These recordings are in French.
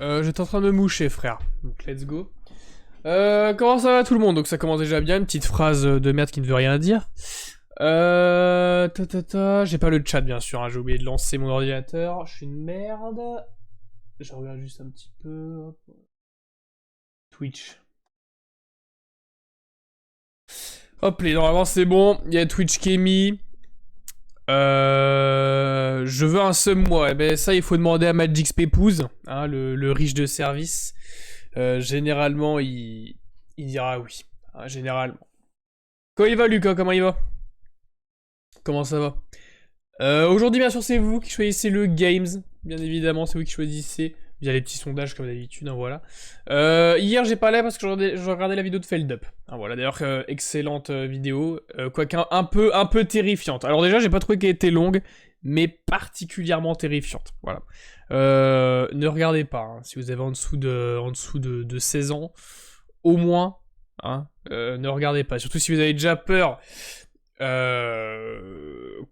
J'étais en train de me moucher, frère. Donc, let's go. Comment ça va tout le monde? Donc, ça commence déjà bien. Une petite phrase de merde qui ne veut rien dire. J'ai pas le chat, bien sûr. Hein. J'ai oublié de lancer mon ordinateur. Je suis une merde. Je regarde juste un petit peu. Hop. Twitch. Hop, normalement, c'est bon. Il y a Twitch qui est mis. Je veux un sub moi. Eh ben ça, il faut demander à Magix Pépouze, hein, le riche de service. Généralement, il dira oui. Hein, généralement. Comment il va, Lucas? Comment il va? Comment ça va? Aujourd'hui, bien sûr, c'est vous qui choisissez le Games. Bien évidemment, c'est vous qui choisissez via les petits sondages comme d'habitude. Hein, voilà. Hier, j'ai pas là parce que je regardais la vidéo de Feldup. Hein, voilà. D'ailleurs, excellente vidéo, quoique un peu terrifiante. Alors déjà, j'ai pas trouvé qu'elle était longue, mais particulièrement terrifiante. Voilà. Ne regardez pas hein, si vous avez en dessous de 16 ans, au moins. Hein, ne regardez pas. Surtout si vous avez déjà peur.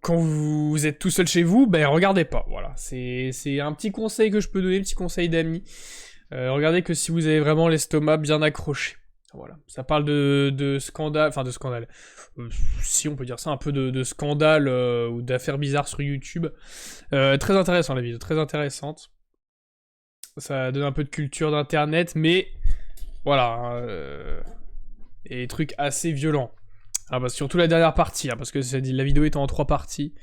Quand vous êtes tout seul chez vous, ben regardez pas. Voilà, c'est un petit conseil que je peux donner, un petit conseil d'amis. Regardez que si vous avez vraiment l'estomac bien accroché. Voilà, ça parle de scandale, enfin de scandale. Si on peut dire ça, un peu de scandale ou d'affaires bizarres sur YouTube. Très intéressant la vidéo, très intéressante. Ça donne un peu de culture d'internet, mais voilà, et des trucs assez violents. Ah bah surtout la dernière partie, hein, parce que la vidéo est en 3 parties.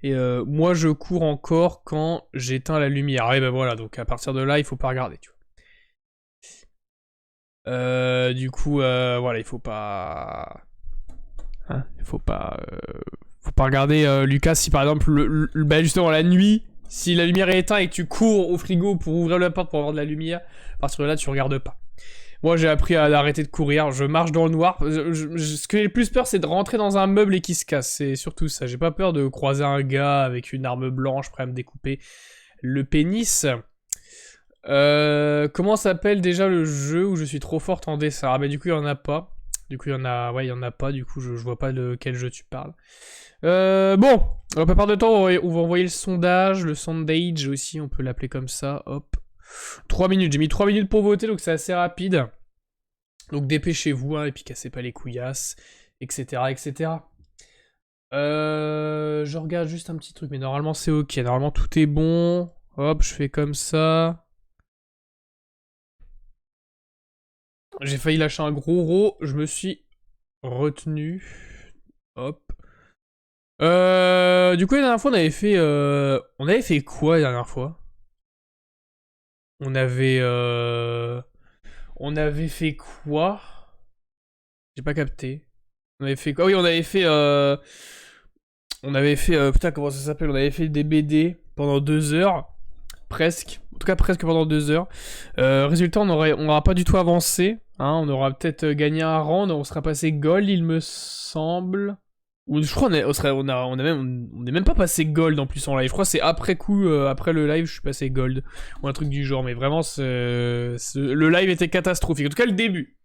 Et moi je cours encore quand j'éteins la lumière. Et ben voilà, donc à partir de là, il faut pas regarder, tu vois. Du coup, voilà, il faut pas... Hein, il faut pas... Faut pas regarder Lucas si par exemple, bah justement la nuit, si la lumière est éteinte et que tu cours au frigo pour ouvrir la porte pour avoir de la lumière, à partir de là, tu regardes pas. Moi, j'ai appris à arrêter de courir. Je marche dans le noir. Ce que j'ai le plus peur, c'est de rentrer dans un meuble et qu'il se casse. C'est surtout ça. J'ai pas peur de croiser un gars avec une arme blanche prêt à me découper le pénis. Comment s'appelle déjà le jeu où je suis trop forte en dessin? Ah bah du coup, il y en a pas. Du coup, il y en a... Ouais, il y en a pas. Du coup, je vois pas de quel jeu tu parles. Bon. On va pas perdre de temps. On va envoyer le sondage. Le sondage aussi, on peut l'appeler comme ça. Hop. 3 minutes, j'ai mis 3 minutes pour voter, donc c'est assez rapide. Donc dépêchez-vous, hein, et puis cassez pas les couillasses, etc. etc. Je regarde juste un petit truc, mais normalement c'est ok, normalement tout est bon. Hop, je fais comme ça. J'ai failli lâcher un gros ro, je me suis retenu. Hop. Du coup la dernière fois on avait fait quoi la dernière fois? On avait fait quoi? J'ai pas capté. On avait fait quoi? Oui, on avait fait... putain, comment ça s'appelle? On avait fait des BD pendant 2 heures. Presque. En tout cas, presque pendant 2 heures. Résultat, on aura pas du tout avancé. Hein, on aura peut-être gagné un round. On sera passé gold, il me semble. Ou je crois on est même pas passé gold en plus en live. Je crois que c'est après coup, après le live, je suis passé gold. Ou un truc du genre. Mais vraiment, le live était catastrophique. En tout cas, le début.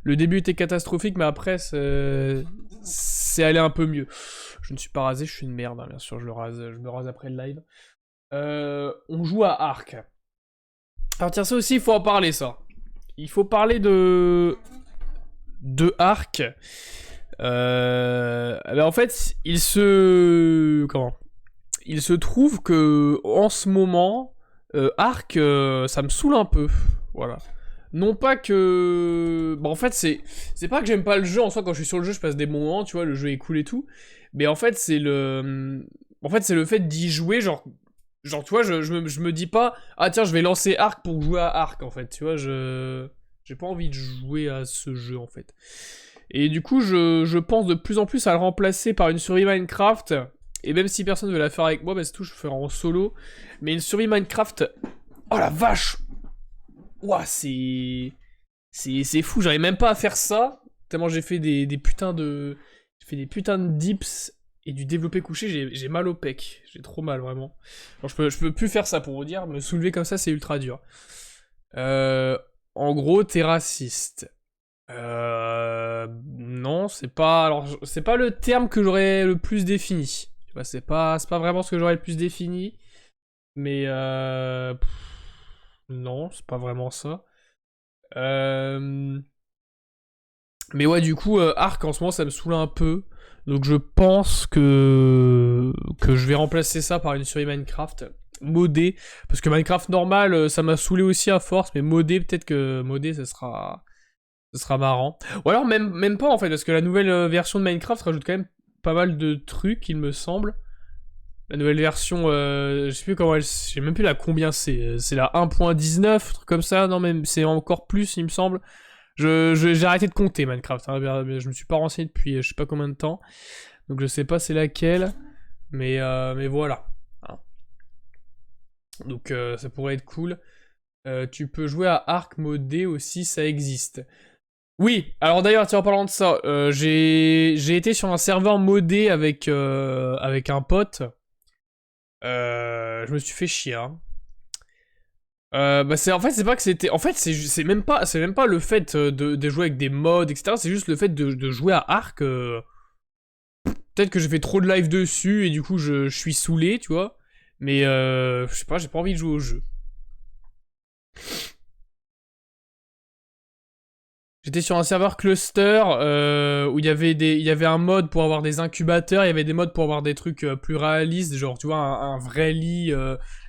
Le début était catastrophique, mais après, c'est allé un peu mieux. Je ne suis pas rasé, je suis une merde, hein, bien sûr, je me rase après le live. On joue à Arc. Alors tiens, ça aussi, il faut en parler, ça. Il faut parler de Arc. En fait, il se trouve que en ce moment, Arc, ça me saoule un peu. Voilà. Non pas que... Bon, en fait, c'est pas que j'aime pas le jeu, en soi, quand je suis sur le jeu, je passe des bons moments, tu vois, le jeu est cool et tout. Mais en fait, c'est le... En fait, c'est le fait d'y jouer, genre, tu vois, je me dis pas, ah tiens, je vais lancer Arc pour jouer à Arc, en fait, tu vois, j'ai pas envie de jouer à ce jeu, en fait. Et du coup, je pense de plus en plus à le remplacer par une survie Minecraft. Et même si personne veut la faire avec moi, bah c'est tout, je ferai en solo. Mais une survie Minecraft... Oh la vache! Ouah, c'est fou, j'arrive même pas à faire ça. Tellement j'ai fait des putains de... J'ai fait des putains de dips et du développé couché, j'ai mal au pec. J'ai trop mal, vraiment. Alors, je peux plus faire ça, pour vous dire. Me soulever comme ça, c'est ultra dur. En gros, t'es raciste. Non, c'est pas... Alors, c'est pas le terme que j'aurais le plus défini. Tu vois, c'est pas vraiment ce que j'aurais le plus défini. Mais Non, c'est pas vraiment ça. Mais ouais, du coup, Arc en ce moment ça me saoule un peu. Donc je pense que je vais remplacer ça par une série Minecraft modée. Parce que Minecraft normal, ça m'a saoulé aussi à force. Mais modé, peut-être que modé, ça sera marrant. Ou alors même pas en fait, parce que la nouvelle version de Minecraft rajoute quand même pas mal de trucs, il me semble. La nouvelle version, je sais plus comment elle, je sais même plus la combien c'est la 1.19, truc comme ça, non même c'est encore plus il me semble. J'ai arrêté de compter Minecraft, hein, je me suis pas renseigné depuis je sais pas combien de temps, donc je sais pas c'est laquelle, mais voilà. Hein. Donc ça pourrait être cool. Tu peux jouer à Arc modé aussi, ça existe. Oui, alors d'ailleurs, tiens, en parlant de ça, j'ai été sur un serveur modé avec un pote. Je me suis fait chier. Hein. Bah c'est en fait c'est pas que c'était en fait c'est même pas le fait de jouer avec des mods etc, c'est juste le fait de jouer à Ark, peut-être que j'ai fait trop de live dessus et du coup je suis saoulé tu vois, mais je sais pas, j'ai pas envie de jouer au jeu. J'étais sur un serveur cluster où il y avait un mode pour avoir des incubateurs, il y avait des modes pour avoir des trucs plus réalistes, genre tu vois un vrai lit,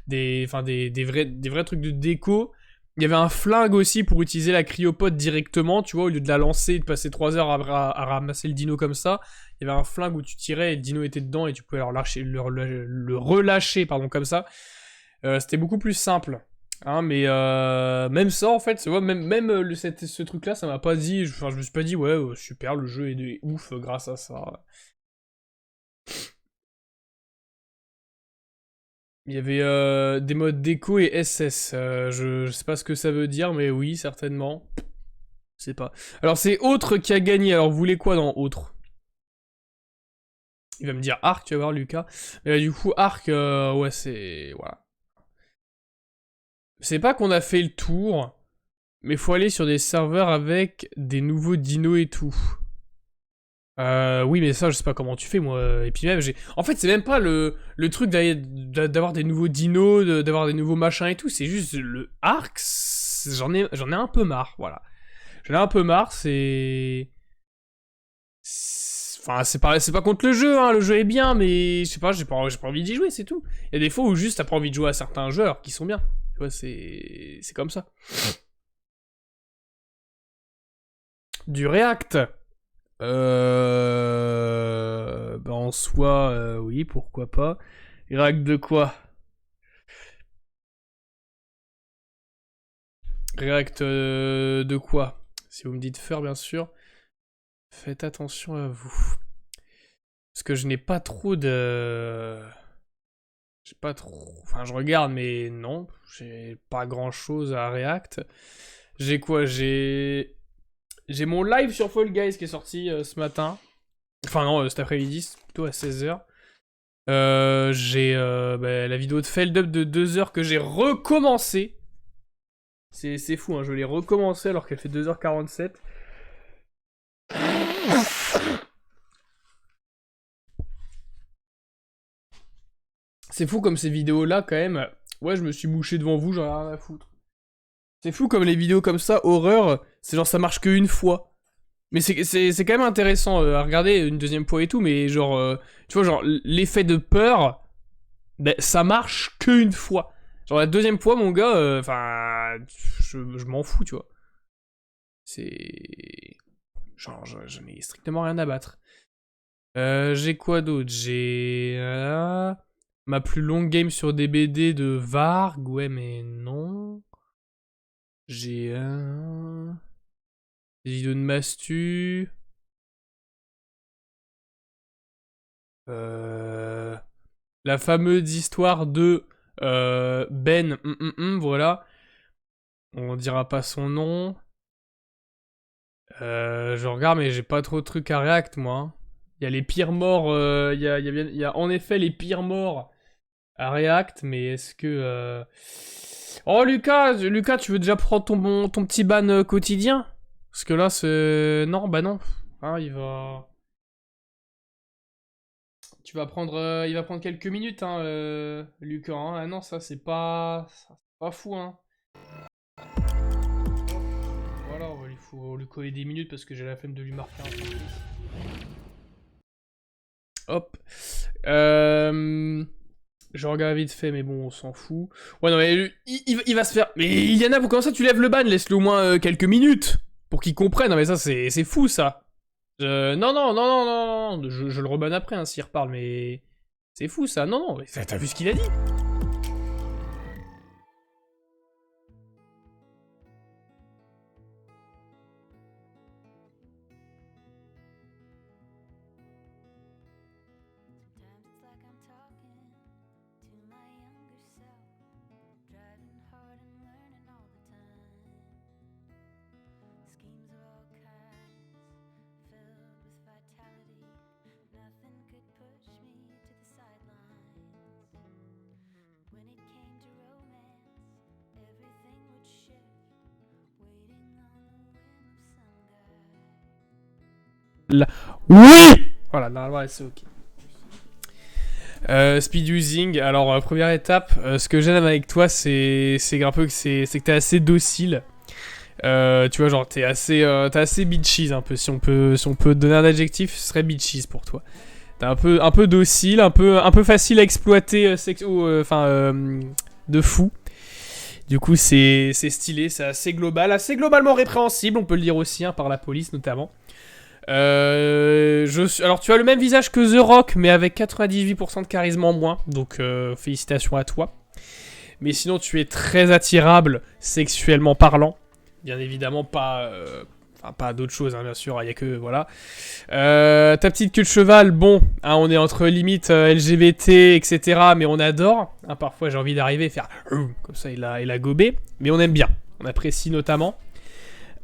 des vrais trucs de déco. Il y avait un flingue aussi pour utiliser la cryopode directement, tu vois, au lieu de la lancer et de passer 3 heures à ramasser le dino comme ça. Il y avait un flingue où tu tirais et le dino était dedans et tu pouvais le relâcher pardon, comme ça. C'était beaucoup plus simple. Hein, mais même ça, en fait, tu vois, même ce truc-là, ça m'a pas dit. Enfin, je me suis pas dit, ouais, super, le jeu est ouf grâce à ça. Il y avait des modes déco et SS. Je sais pas ce que ça veut dire, mais oui, certainement. Je sais pas. Alors, c'est Autre qui a gagné. Alors, vous voulez quoi dans Autre? Il va me dire Arc, tu vas voir, Lucas. Mais du coup, Arc, ouais, c'est. Voilà. C'est pas qu'on a fait le tour, mais faut aller sur des serveurs avec des nouveaux dinos et tout. Oui, mais ça, je sais pas comment tu fais, moi. Et puis même, En fait, c'est même pas le truc d'avoir des nouveaux dinos, d'avoir des nouveaux machins et tout. C'est juste le arc. J'en ai un peu marre, voilà. J'en ai un peu marre, Enfin, c'est pas contre le jeu, hein. Le jeu est bien, mais je sais pas, j'ai pas envie d'y jouer, c'est tout. Il y a des fois où juste t'as pas envie de jouer à certains jeux alors qu'ils sont bien. Tu vois, c'est comme ça. Du React. Bah en soi, oui, pourquoi pas. React de quoi? React de quoi? Si vous me dites faire, bien sûr. Faites attention à vous. Parce que je n'ai pas trop de... J'ai pas trop... Enfin, je regarde, mais non. J'ai pas grand-chose à React. J'ai quoi? J'ai mon live sur Fall Guys qui est sorti ce matin. Enfin non, cet après-midi, c'est plutôt à 16h. J'ai bah, la vidéo de Feldup de 2 heures que j'ai recommencé. C'est fou, hein, je l'ai recommencé alors qu'elle fait 2h47. C'est fou comme ces vidéos-là, quand même. Ouais, je me suis mouché devant vous, j'en ai rien à foutre. C'est fou comme les vidéos comme ça, horreur, c'est genre ça marche qu'une fois. Mais c'est quand même intéressant à regarder une deuxième fois et tout, mais genre, tu vois, genre, l'effet de peur, ben, ça marche qu'une fois. Genre, la deuxième fois, mon gars, enfin, je m'en fous, tu vois. C'est. Genre, je n'ai strictement rien à battre. J'ai quoi d'autre? J'ai. Ma plus longue game sur DBD de Varg, ouais, mais non. J'ai des vidéos de Mastu. Euh, la fameuse histoire de Ben, voilà. On dira pas son nom. Je regarde, mais j'ai pas trop de trucs à React, moi. Hein. Il y a les pires morts, il y a en effet les pires morts à React, mais est-ce que... Oh Lucas, tu veux déjà prendre ton petit ban quotidien? Parce que là, c'est... Non, bah non. Hein, il va... Tu vas prendre... Il va prendre quelques minutes, hein, Lucas. Hein. Ah non, ça, c'est pas... C'est pas fou, hein. faut lui coller des minutes parce que j'ai la flemme de lui marquer un peu. Hop. Je regarde vite fait, mais bon, on s'en fout. Ouais, non, mais il va se faire... Mais Iliana, pour comment ça tu lèves le ban? Laisse-le au moins quelques minutes pour qu'il comprenne. Non, mais ça, c'est fou, ça. Non, non, non, non, non, non. Je le rebanne après, hein, s'il reparle, mais... C'est fou, ça. Non, non, t'as vu ce qu'il a dit? Là. Oui! Voilà, normalement, c'est ok. Speed using, alors première étape, ce que j'aime avec toi, c'est un peu que t'es assez docile. Tu vois, genre t'es assez bitches un peu. Si on peut te donner un adjectif, ce serait bitches pour toi. T'es un peu docile, un peu facile à exploiter, de fou. Du coup, c'est stylé, c'est assez global, assez globalement répréhensible, on peut le dire aussi, hein, par la police notamment. Alors tu as le même visage que The Rock, mais avec 98% de charisme en moins, donc félicitations à toi. Mais sinon, tu es très attirable sexuellement parlant. Bien évidemment, pas d'autre chose, hein, bien sûr, il n'y a que, voilà. Ta petite queue de cheval, bon, hein, on est entre limites LGBT, etc., mais on adore. Hein, parfois, j'ai envie d'arriver et faire comme ça, il a gobé, mais on aime bien, on apprécie notamment.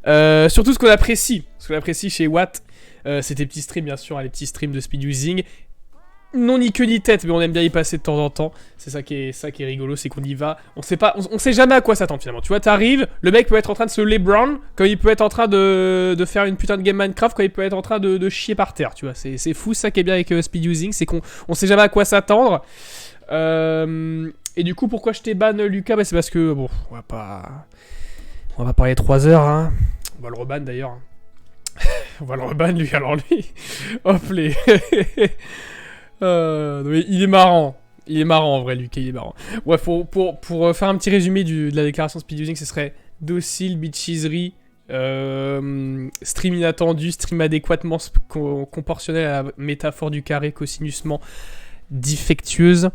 Surtout ce qu'on apprécie chez Watt, c'est tes petits streams, bien sûr, les petits streams de speed using. Non ni queue ni tête, mais on aime bien y passer de temps en temps. C'est ça qui est rigolo, c'est qu'on y va. On sait jamais à quoi s'attendre finalement. Tu vois, t'arrives, le mec peut être en train de se LeBron, comme il peut être en train de faire une putain de game Minecraft, comme il peut être en train de chier par terre. Tu vois, c'est fou ça qui est bien avec speed using, c'est qu'on sait jamais à quoi s'attendre. Et du coup, pourquoi je t'ai ban, Lucas? Bah, c'est parce que bon, on va pas parler 3 heures, hein. On va le reban d'ailleurs. On va le reban lui, alors lui. Hop les. Il est marrant. Il est marrant en vrai, Lucas, il est marrant. Ouais, pour faire un petit résumé de la déclaration speed using, ce serait docile, bitchiserie, stream inattendu, stream adéquatement proportionnel à la métaphore du carré, cosinusement défectueuse.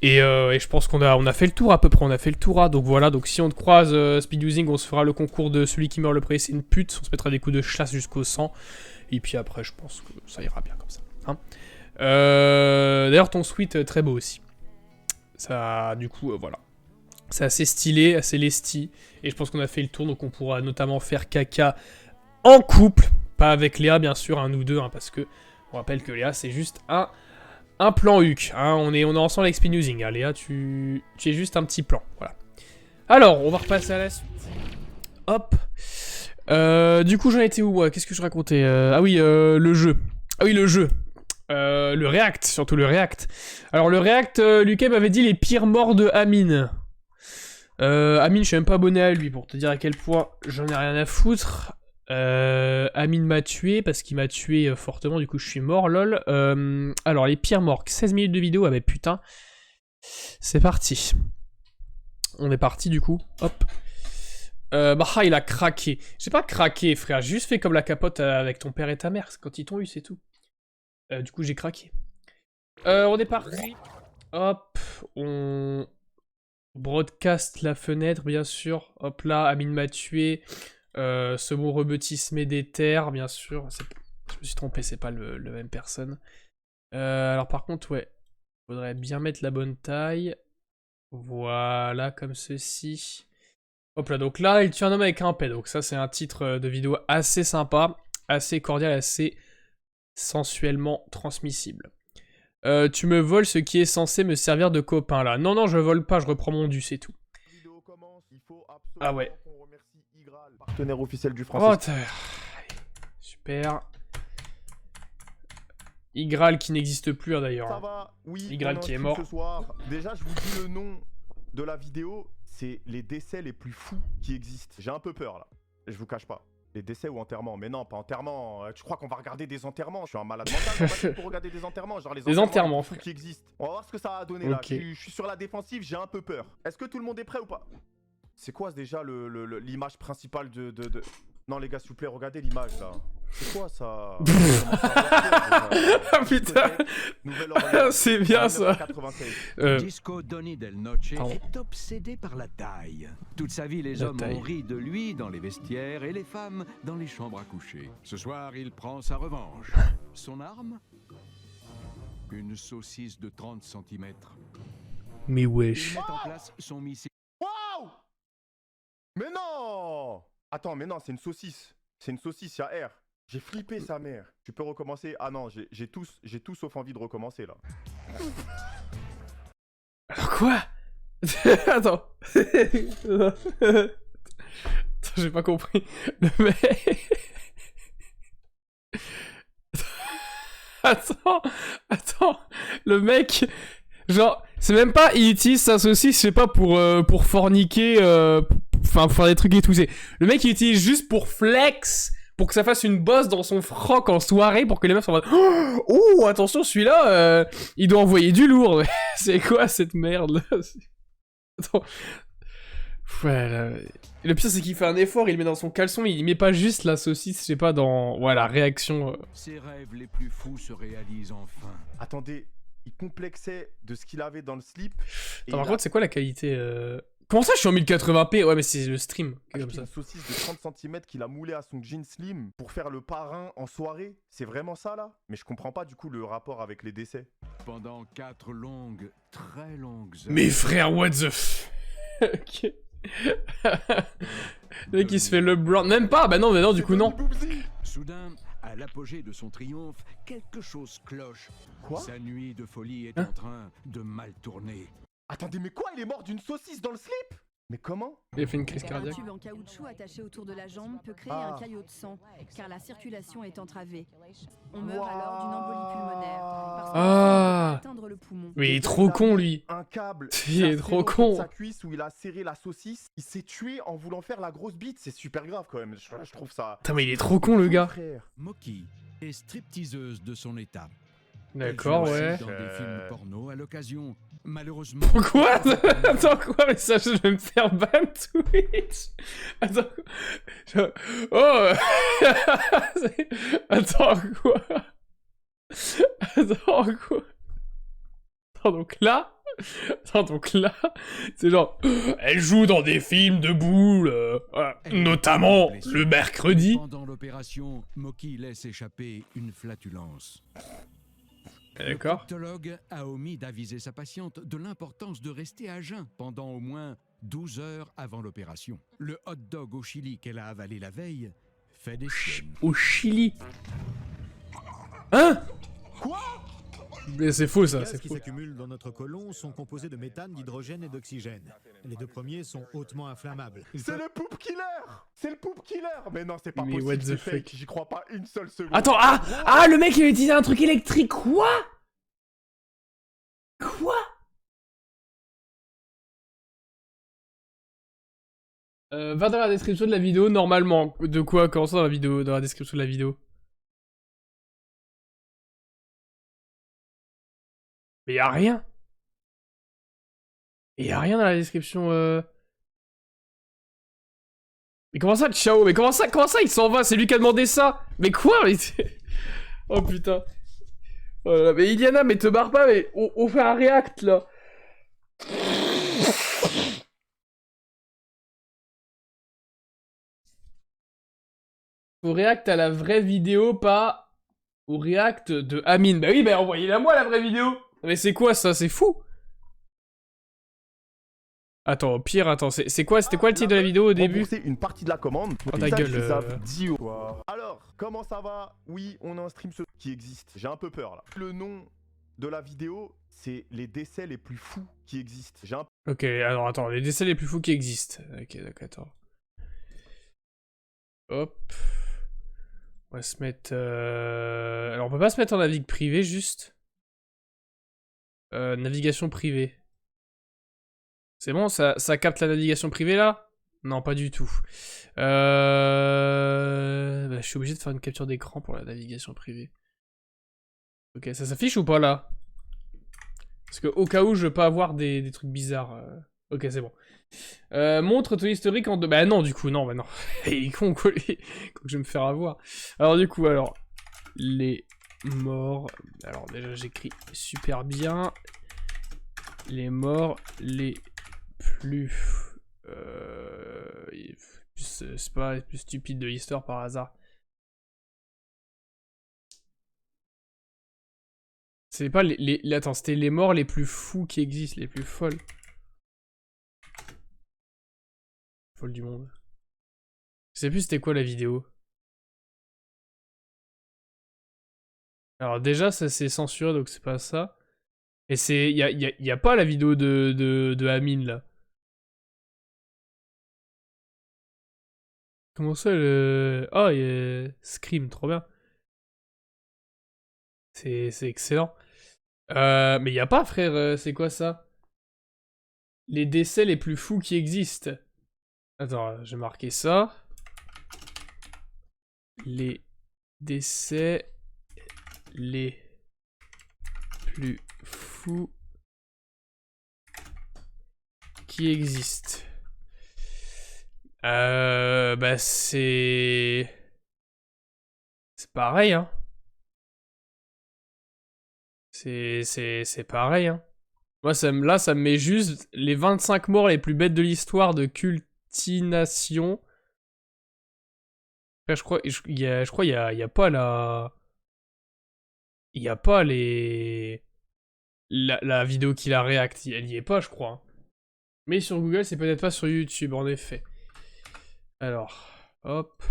Et je pense qu'on a fait le tour à peu près, on a fait le tour. Hein, donc voilà, donc si on te croise speed using, on se fera le concours de celui qui meurt le premier, c'est une pute. On se mettra des coups de chasse jusqu'au sang. Et puis après, je pense que ça ira bien comme ça. Hein. D'ailleurs, ton sweat, très beau aussi. Ça, du coup, voilà. C'est assez stylé, assez lesti. Et je pense qu'on a fait le tour, donc on pourra notamment faire caca en couple. Pas avec Léa, bien sûr, un ou deux, hein, parce que on rappelle que Léa, c'est juste un plan Huc, hein, on est ensemble avec speed using, hein, Léa, tu es juste un petit plan, voilà. Alors, on va repasser à la suite. Hop. Du coup, j'en étais où? Qu'est-ce que je racontais? Ah oui, le jeu. Ah oui, le jeu. Le React, surtout le React. Alors, le React, Lucas m'avait dit les pires morts de Amine. Amine, je suis même pas abonné à lui, pour te dire à quel point j'en ai rien à foutre. Amine m'a tué parce qu'il m'a tué fortement, du coup je suis mort, lol. Alors les pires morts, 16 minutes de vidéo, ah bah putain. C'est parti. On est parti du coup, hop. Il a craqué. J'ai pas craqué frère, j'ai juste fait comme la capote avec ton père et ta mère, quand ils t'ont eu c'est tout. Du coup j'ai craqué. On est parti. Hop, on broadcast la fenêtre bien sûr. Hop là, Amine m'a tué. Ce mot rebaptismé des terres, bien sûr. Je me suis trompé, c'est pas le même personne. Alors par contre, ouais. Faudrait bien mettre la bonne taille. Voilà, comme ceci. Hop là, donc là, il tue un homme avec un paix. Donc ça, c'est un titre de vidéo assez sympa, assez cordial, assez sensuellement transmissible. Tu me voles ce qui est censé me servir de copain, là. Non, non, je vole pas, je reprends mon dû, c'est tout. Ah ouais. Partenaire officiel du français. Oh, super. Igral qui n'existe plus, hein, d'ailleurs. Ça va, oui. Igral qui est mort. Ce soir. Déjà, je vous dis le nom de la vidéo. C'est les décès les plus fous qui existent. J'ai un peu peur là. Je vous cache pas. Les décès ou enterrements? Mais non, pas enterrement. Tu crois qu'on va regarder des enterrements? Je suis un malade mental pour regarder des enterrements. Genre les enterrements, les frère. qui existent. On va voir ce que ça va donner là. Ok. Je suis sur la défensive, j'ai un peu peur. Est-ce que tout le monde est prêt ou pas? C'est quoi déjà l'image principale de... Non les gars, s'il vous plaît, regardez l'image là. C'est quoi ça? Ah putain. C'est bien ça. Gisco Doni del Noce Pardon. est obsédé par la taille. Toute sa vie, les La hommes taille. ont ri de lui dans les vestiaires et les femmes dans les chambres à coucher. Ce soir, il prend sa revanche. Son arme? Une saucisse de 30 cm. Mais Il wesh. met en place son missile. Waouh! Mais non! Attends, mais non, c'est une saucisse. C'est une saucisse, y'a R. J'ai flippé sa mère. Tu peux recommencer? Ah non, j'ai tout sauf envie de recommencer là. Alors quoi? Attends. Attends, j'ai pas compris. Le mec... Attends. Le mec... Genre, c'est même pas... Il utilise sa saucisse, je sais pas, pour forniquer... Enfin, pour faire des trucs et tout. Le mec, il utilise juste pour flex... Pour que ça fasse une bosse dans son froc en soirée, pour que les meufs soient en mode oh, attention, celui-là, il doit envoyer du lourd. C'est quoi cette merde là? Attends. Ouais, là... Le pire, c'est qu'il fait un effort, il le met dans son caleçon, il met pas juste la saucisse, je sais pas, dans... Ouais, la réaction... Ses rêves les plus fous se réalisent enfin. Attendez, il complexait de ce qu'il avait dans le slip. Et Attends, par il a contre, c'est quoi la qualité Comment ça, je suis en 1080p? Ouais, mais c'est le stream, comme acheté ça. une saucisse de 30 cm qu'il a moulé à son jean slim pour faire le parrain en soirée. C'est vraiment ça là? Mais je comprends pas du coup le rapport avec les décès. Pendant 4 longues, très longues heures. Mais frère, what the f... Ok. Le mec, il se fait le blanc. Même pas, bah non, du coup, non. Soudain, à l'apogée de son triomphe, quelque chose cloche. Quoi? Sa nuit de folie est Hein? en train de mal tourner. Attendez, mais quoi? Il est mort d'une saucisse dans le slip? Mais comment? Il a fait une crise Un cardiaque. tube en caoutchouc attaché autour de la jambe peut créer Ah. un caillot de sang, car la circulation est entravée. On meurt alors d'une embolie pulmonaire, parce que Ah. le sang peut atteindre le poumon. Mais il est trop con, lui. Un câble. Il est trop serré autour con. de sa cuisse où il a serré la saucisse. Il s'est tué en voulant faire la grosse bite. C'est super grave quand même. Je trouve ça. Putain, mais il est trop con, le gars. Frère. Moki est stripteaseuse de son état. D'accord, Elle joue ouais. aussi dans des films porno à l'occasion. Malheureusement. Quoi? Attends, quoi? Mais ça, je vais me faire ban Twitch. Attends. Oh. Attends, quoi? Attends, quoi? Attends, donc là... c'est genre... Elle joue dans des films de boules, notamment le mercredi. Pendant l'opération, Moki laisse échapper une flatulence. D'accord. Le proctologue a omis d'aviser sa patiente de l'importance de rester à jeun pendant au moins 12 heures avant l'opération. Le hot dog au chili qu'elle a avalé la veille fait des siennes. Au Chili. Hein? Quoi? Mais c'est faux, ça, Les c'est gaz qui faux. s'accumulent dans notre côlon sont composés de méthane, d'hydrogène et d'oxygène. Les deux premiers sont hautement inflammables. Ils C'est peuvent- le poop killer! C'est le poop killer! Mais non, c'est pas Mais possible. what the c'est fake. fuck? J'y crois pas une seule seconde. Attends, ah, le mec, il a utilisé un truc électrique, quoi? Quoi? Va dans la description de la vidéo, normalement. De quoi? Comment ça dans la vidéo? Dans la description de la vidéo? Mais y'a rien. Et y'a rien dans la description, Mais comment ça, ciao? Mais comment ça, il s'en va? C'est lui qui a demandé ça? Mais quoi? Mais oh putain. Oh là là, mais Iliana, mais te barre pas, mais on fait un react, là. Au react à la vraie vidéo, pas au react de Amine. Bah oui, bah envoyez-la moi, la vraie vidéo. Mais c'est quoi, ça? C'est fou. Attends, pire, attends, c'était quoi le titre de la vidéo au début? Rembourser une partie de la commande. Oh, ta gueule, Ils savent 10 euros. Alors, comment ça va? Oui, on a un stream qui existe. J'ai un peu peur là. Le nom de la vidéo, c'est les décès les plus fous qui existent. J'ai un Ok, alors attends, les décès les plus fous qui existent. Ok, d'accord, attends. Hop. On va se mettre... Alors on peut pas se mettre en navigue privée, juste. Navigation privée. C'est bon, ça capte la navigation privée là? Non, pas du tout. Bah, je suis obligé de faire une capture d'écran pour la navigation privée. Ok, ça s'affiche ou pas là? Parce que au cas où je veux pas avoir des trucs bizarres. Ok, c'est bon. Montre ton historique en deux. Bah non, du coup, non, bah non. Il est con, quoi, lui. Quand je vais me faire avoir. Alors, du coup, alors. Les morts. Alors, déjà, j'écris super bien. Les morts les plus. C'est pas les plus stupides de l'histoire par hasard. C'est pas attends, c'était les morts les plus fous qui existent, les plus folles. Folles du monde. Je sais plus c'était quoi la vidéo. Alors déjà, ça c'est censuré, donc c'est pas ça. Et c'est... Y a pas la vidéo de Amine, là. Comment ça, le... Oh, il y a... Scream, trop bien. C'est excellent. Mais y a pas, frère, c'est quoi ça? Les décès les plus fous qui existent. Attends, j'ai marqué ça. Les décès les plus fous qui existent. Bah c'est pareil, hein. C'est pareil, hein. Moi, là, ça me met juste les 25 morts les plus bêtes de l'histoire de cultination. Après, je crois il y a pas la... Il y a pas les... La vidéo qui la réacte. Elle y est pas, je crois. Hein. Mais sur Google, c'est peut-être pas sur YouTube, en effet. Alors, hop.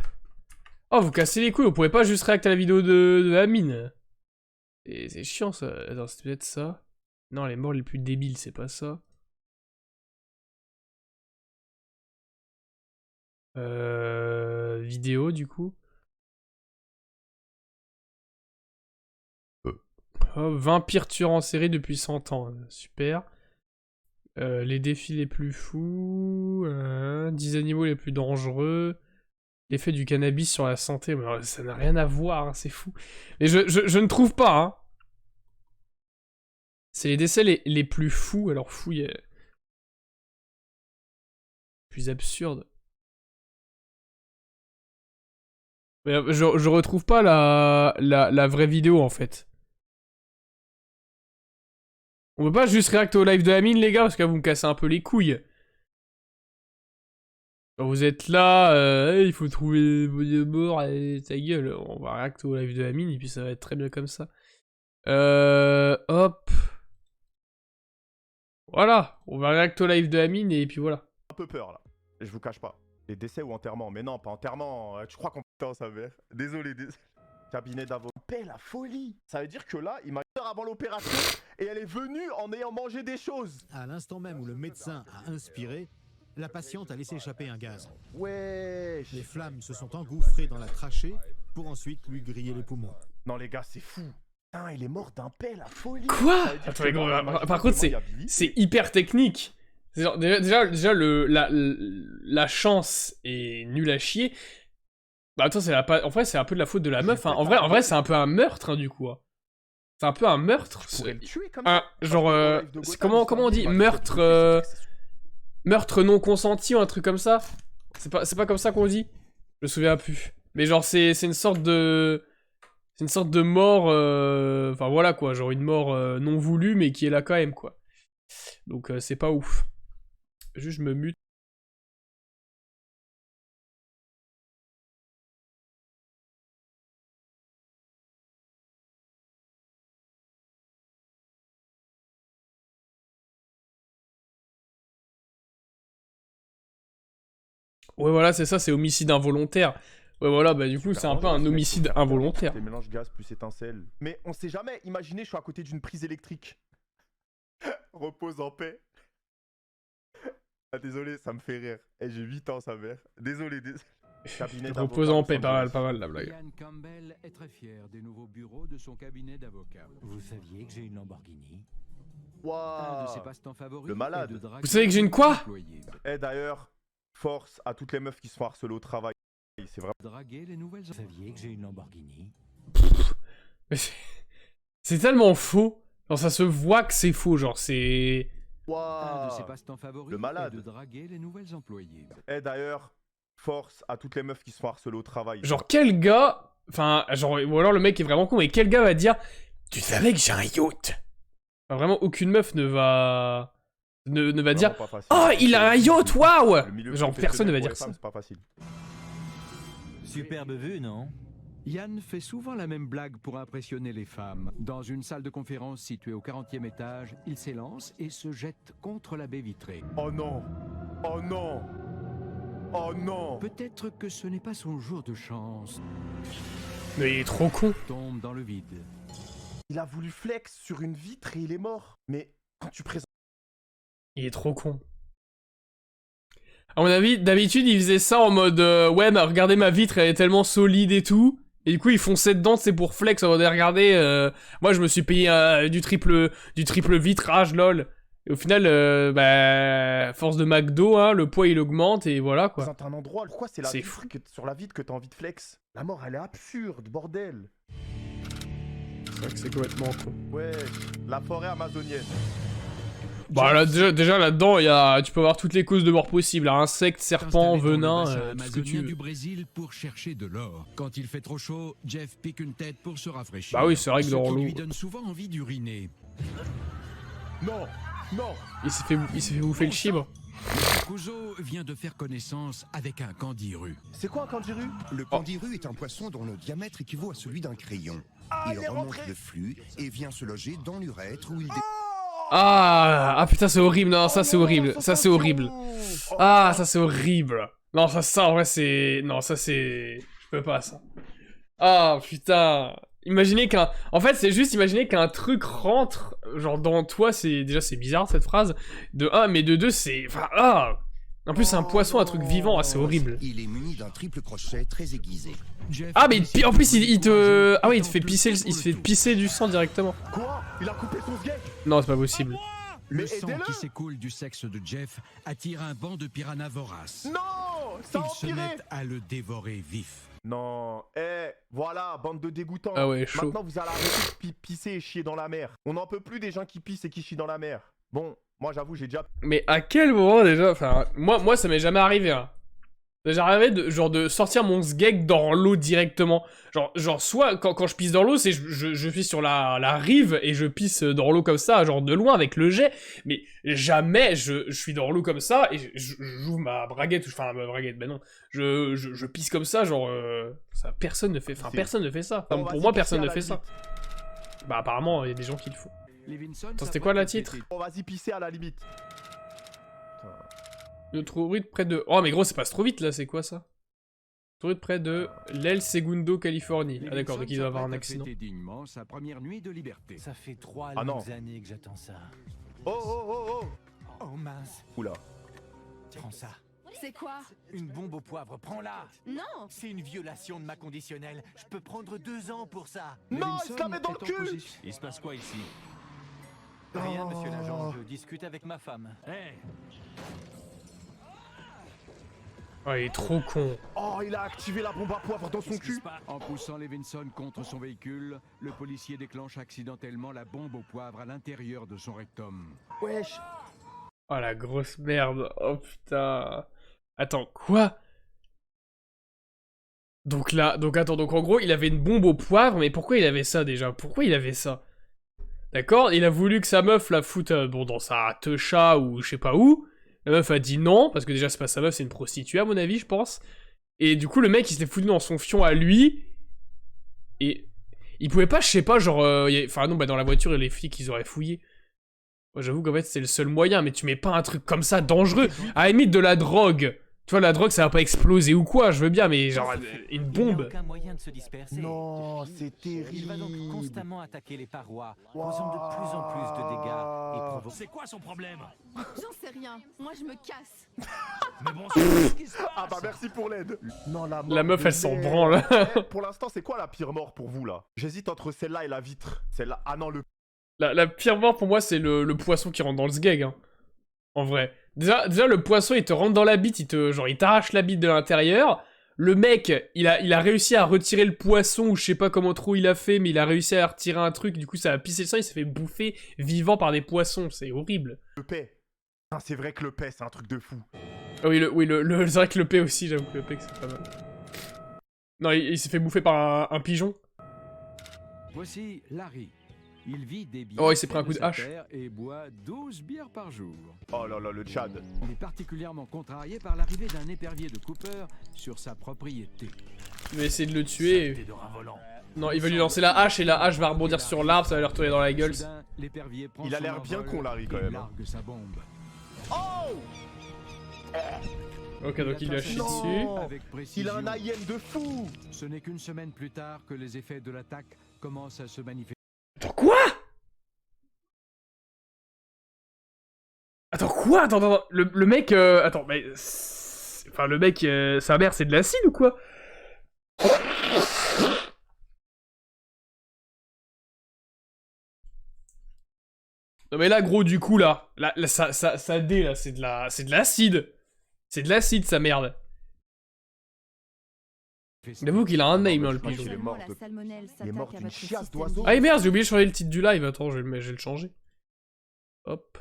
Oh, vous cassez les couilles, vous pouvez pas juste réacter à la vidéo de Amine. C'est chiant, ça. Attends, c'est peut-être ça. Non, les morts les plus débiles, c'est pas ça. Vidéo, du coup. Oh, 20 pires tueurs en série depuis 100 ans. Super. Les défis les plus fous. 10 animaux les plus dangereux. L'effet du cannabis sur la santé. Mais ça n'a rien à voir, hein, c'est fou. Mais je ne trouve pas, hein. C'est les décès les plus fous. Alors, fou, il y a... plus absurde. Mais je retrouve pas la vraie vidéo, en fait. On peut pas juste réacter au live de Amine, les gars, parce que vous me cassez un peu les couilles. Quand vous êtes là, il faut trouver vos morts, et ta gueule. On va réacter au live de Amine, et puis ça va être très bien comme ça. Hop. Voilà, on va réacter au live de Amine, et puis voilà. Un peu peur, là. Je vous cache pas. Les décès ou enterrement? Mais non, pas enterrement. Tu crois qu'on... Putain, sa mère. Désolé, Cabinet d'avocat. Paix, la folie. Ça veut dire que là, il m'a dit avant l'opération, et elle est venue en ayant mangé des choses. À l'instant même où le médecin a inspiré, la patiente a laissé échapper un gaz. Ouais. Les flammes se sont engouffrées dans la trachée pour ensuite lui griller les poumons. Non, les gars, c'est fou. Putain, il est mort d'un paix, la folie. Quoi? Ça veut dire Attends, que mais gros, là, par contre, c'est hyper technique. Genre, déjà la chance est nulle à chier. Bah attends, en vrai, c'est un peu de la faute de la meuf. Hein. En vrai, c'est un peu un meurtre, hein, du coup. Hein. C'est un peu un meurtre. Tu pourrais le tuer comme ça. Genre, comment on dit? Meurtre, meurtre non consenti ou un truc comme ça? C'est pas comme ça qu'on dit? Je me souviens plus. Mais genre, c'est une sorte de... C'est une sorte de mort... Enfin, voilà, quoi. Genre une mort non voulue, mais qui est là quand même, quoi. Donc, c'est pas ouf. Juste, je me mute. Ouais, voilà, c'est ça, c'est homicide involontaire. Ouais, voilà, bah du coup, c'est un peu un homicide involontaire. Des mélanges gaz plus étincelle. Mais on sait jamais, imaginez, je suis à côté d'une prise électrique. Repose en paix. Ah, désolé, ça me fait rire. Eh, j'ai 8 ans, sa mère. Désolé. Repose en paix, pas mal la blague. Ian Campbell est très fier des nouveaux bureaux de son cabinet d'avocat. Vous saviez que j'ai une Lamborghini? Un de ses Waouh. passe-temps favoris Le malade. est de draguer Vous savez que j'ai une quoi? employés. Eh, d'ailleurs, force à toutes les meufs qui se font harceler au travail. C'est vraiment... Draguer les nouvelles... Vous saviez que j'ai une Lamborghini? Mais c'est tellement faux. Genre, ça se voit que c'est faux, genre, c'est... Un de ses passe-temps favoris le malade. est de draguer les nouvelles employées. Et d'ailleurs, force à toutes les meufs qui se font harceler au travail. Genre, quel gars... Enfin, genre, ou alors le mec est vraiment con, mais quel gars va dire « Tu savais que j'ai un yacht ?» Enfin, vraiment, aucune meuf ne va... Ne va dire Vraiment pas facile. « Oh, il a un yacht, waouh !» Le milieu Genre, personne ne va professionnel pour dire les ça. femmes, c'est pas facile. Superbe vue, non? Yann fait souvent la même blague pour impressionner les femmes. Dans une salle de conférence située au 40e étage, il s'élance et se jette contre la baie vitrée. Oh non! Oh non! Oh non! Peut-être que ce n'est pas son jour de chance. Mais il est trop con. Tombe dans le vide. Il a voulu flex sur une vitre et il est mort. Mais quand tu présentes... Il est trop con. À mon avis, d'habitude, il faisait ça en mode ouais, mais regardez ma vitre, elle est tellement solide et tout. Et du coup, il fonçait dedans, c'est pour flex. En mode regardez, moi je me suis payé du triple vitrage, lol. Et au final, bah, force de McDo, hein, le poids il augmente et voilà quoi. Présente un endroit, pourquoi c'est C'est vitre sur la vitre que t'as envie de flex? La mort, elle est absurde, bordel. C'est vrai que c'est complètement con. Ouais, la forêt amazonienne. Bah là, déjà là-dedans, tu peux avoir toutes les causes de mort possibles. Hein, insectes, serpents, Installé venins, dans le bassin tout ce que amazonien tu veux. du Brésil pour chercher de l'or. Quand il fait trop chaud, Jeff pique une tête pour se rafraîchir. Bah oui, c'est vrai que Ce dans qui l'eau... lui donne souvent envie d'uriner. Non! Non! Il s'est fait bouffer le chibre. Kuzo vient de faire connaissance avec un candiru. C'est quoi un kandiru? Le candiru est un poisson dont le diamètre équivaut à celui d'un crayon. Il remonte le flux et vient se loger dans l'urètre où il... Ah putain, c'est horrible. Non, ça c'est horrible. Ça c'est horrible. Ah, ça c'est horrible. Non, ça en vrai c'est... Non, ça c'est... Je peux pas ça. Ah putain. Imaginez qu'un... En fait, c'est juste imaginer qu'un truc rentre, genre dans toi, c'est... Déjà, c'est bizarre cette phrase. De 1, mais de 2, c'est... Enfin, ah. En plus, c'est un poisson, un truc vivant, ah, c'est horrible. Il est muni d'un triple crochet très aiguisé. Jeff Ah, mais en plus, il te... Ah oui, il te fait pisser, il se fait pisser du sang directement. Quoi? Il a coupé son sgeg? Non, c'est pas possible. Le Mais sang aidez-le. qui s'écoule du sexe de Jeff attire un banc de piranhas voraces. Non! Ça a Ils se empiré! mettent à le dévorer vif. Non, voilà, bande de dégoûtants. Ah ouais, chaud. Maintenant, vous allez arrêter de pisser et chier dans la mer. On n'en peut plus des gens qui pissent et qui chient dans la mer. Bon, moi j'avoue, j'ai déjà... Mais à quel moment déjà... Enfin, moi ça m'est jamais arrivé, hein. J'ai arrivé de sortir mon sgeg dans l'eau directement. Genre soit quand je pisse dans l'eau, c'est je suis sur la rive et je pisse dans l'eau comme ça, genre de loin avec le jet. Mais jamais je suis dans l'eau comme ça et j'ouvre ma braguette, enfin ma braguette, ben non. Je pisse comme ça, genre... ça, personne ne fait... Enfin, personne ne fait ça. Enfin, On va pour moi, s'y personne pisser ne à fait la ça. Bah apparemment, il y a des gens qui le font. Levinson Attends, c'était quoi, le titre? Oh, vas-y, pisser à la limite. Le trop vite près de... Oh mais gros, c'est pas trop vite là, c'est quoi ça? Trop vite près de l'El Segundo, Californie. Ah d'accord, donc il doit avoir un accident. Dignement sa première nuit de liberté. Ça fait 3 Ah non. longues années que j'attends ça. Oh. Oh mince, Oula. prends ça. C'est quoi? Une bombe au poivre, prends-la. Non! C'est une violation de ma conditionnelle. Je peux prendre 2 ans pour ça. Non, il se la met dans le cul! Il se passe quoi ici? Rien, monsieur l'agent. Je discute avec ma femme. Hé, Oh, il est trop con. Oh, il a activé la bombe à poivre dans son qu'est-ce qui cul. se passe? En poussant Levinson contre son véhicule, le policier déclenche accidentellement la bombe au poivre à l'intérieur de son rectum. Wesh. Oh la grosse merde. Oh putain. Attends, quoi? Donc là, donc en gros, il avait une bombe au poivre, mais pourquoi il avait ça déjà? Pourquoi il avait ça? D'accord? Il a voulu que sa meuf la foute, bon, dans sa techa ou je sais pas où. La meuf a dit non, parce que déjà c'est pas sa meuf, c'est une prostituée à mon avis, je pense. Et du coup, le mec, il s'était foutu dans son fion à lui. Et il pouvait pas, je sais pas, genre... Enfin non, bah dans la voiture, il y a les flics, ils auraient fouillé. Moi, j'avoue qu'en fait, c'est le seul moyen, mais tu mets pas un truc comme ça dangereux. À la limite de la drogue. Tu vois, la drogue, ça va pas exploser ou quoi, je veux bien, mais genre, une Il n'y a bombe. aucun moyen de se disperser. Non, c'est terrible. Il va donc constamment attaquer les parois, causant de plus en plus de dégâts et provoquant... C'est quoi son problème? J'en sais rien. Moi, je me casse. Mais bon, qu'est-ce qui se passe? Ah bah merci pour l'aide. Non, la La meuf, de elle s'en merde. branle. Pour l'instant, c'est quoi la pire mort pour vous là? J'hésite entre celle-là et la vitre. Celle-là, ah non, le... La pire mort pour moi, c'est le poisson qui rentre dans le sgeg, hein. En vrai. Déjà, le poisson, il te rentre dans la bite, il t'arrache la bite de l'intérieur. Le mec, il a réussi à retirer le poisson, ou je sais pas comment trop il a fait, mais il a réussi à retirer un truc, du coup ça a pissé le sang, il s'est fait bouffer vivant par des poissons, c'est horrible. Le paix. C'est vrai que le paix, c'est un truc de fou. Ah oui, c'est vrai que le paix aussi, j'avoue que le paix, c'est pas mal. Non, il s'est fait bouffer par un pigeon. Voici Larry. Il vit des bières Oh, il s'est pris un coup de hache. et boit 12 bières par jour. Oh là là, le Tchad. Il est particulièrement contrarié par l'arrivée d'un épervier de Cooper sur sa propriété. Il va essayer de le tuer. Non, il va lui lancer la hache et la hache va rebondir sur l'arbre, ça va lui retourner dans la gueule. Soudain, l'épervier prend Il a son l'air bien envol con, Larry, quand et même, hein. largue sa bombe. Oh! Ok, donc il lui a chié Non. dessus. Avec Il précision. a un AIM de fou! Ce n'est qu'une semaine plus tard que les effets de l'attaque commencent à se manifester. Attends, quoi? Attends, quoi? Attends, le mec, attends, mais... Enfin, le mec, sa mère, c'est de l'acide ou quoi? Non mais là, gros, du coup, là ça dé, là, c'est de l'acide. C'est de l'acide, sa merde. J'avoue qu'il a un name, hein, le pigeon. Il est mort La de- salmonelle il est mort s'attaque à d'une votre chiasse système d'oiseau. Ah et merde, j'ai oublié de changer le titre du live. Attends, je vais le changer. Hop.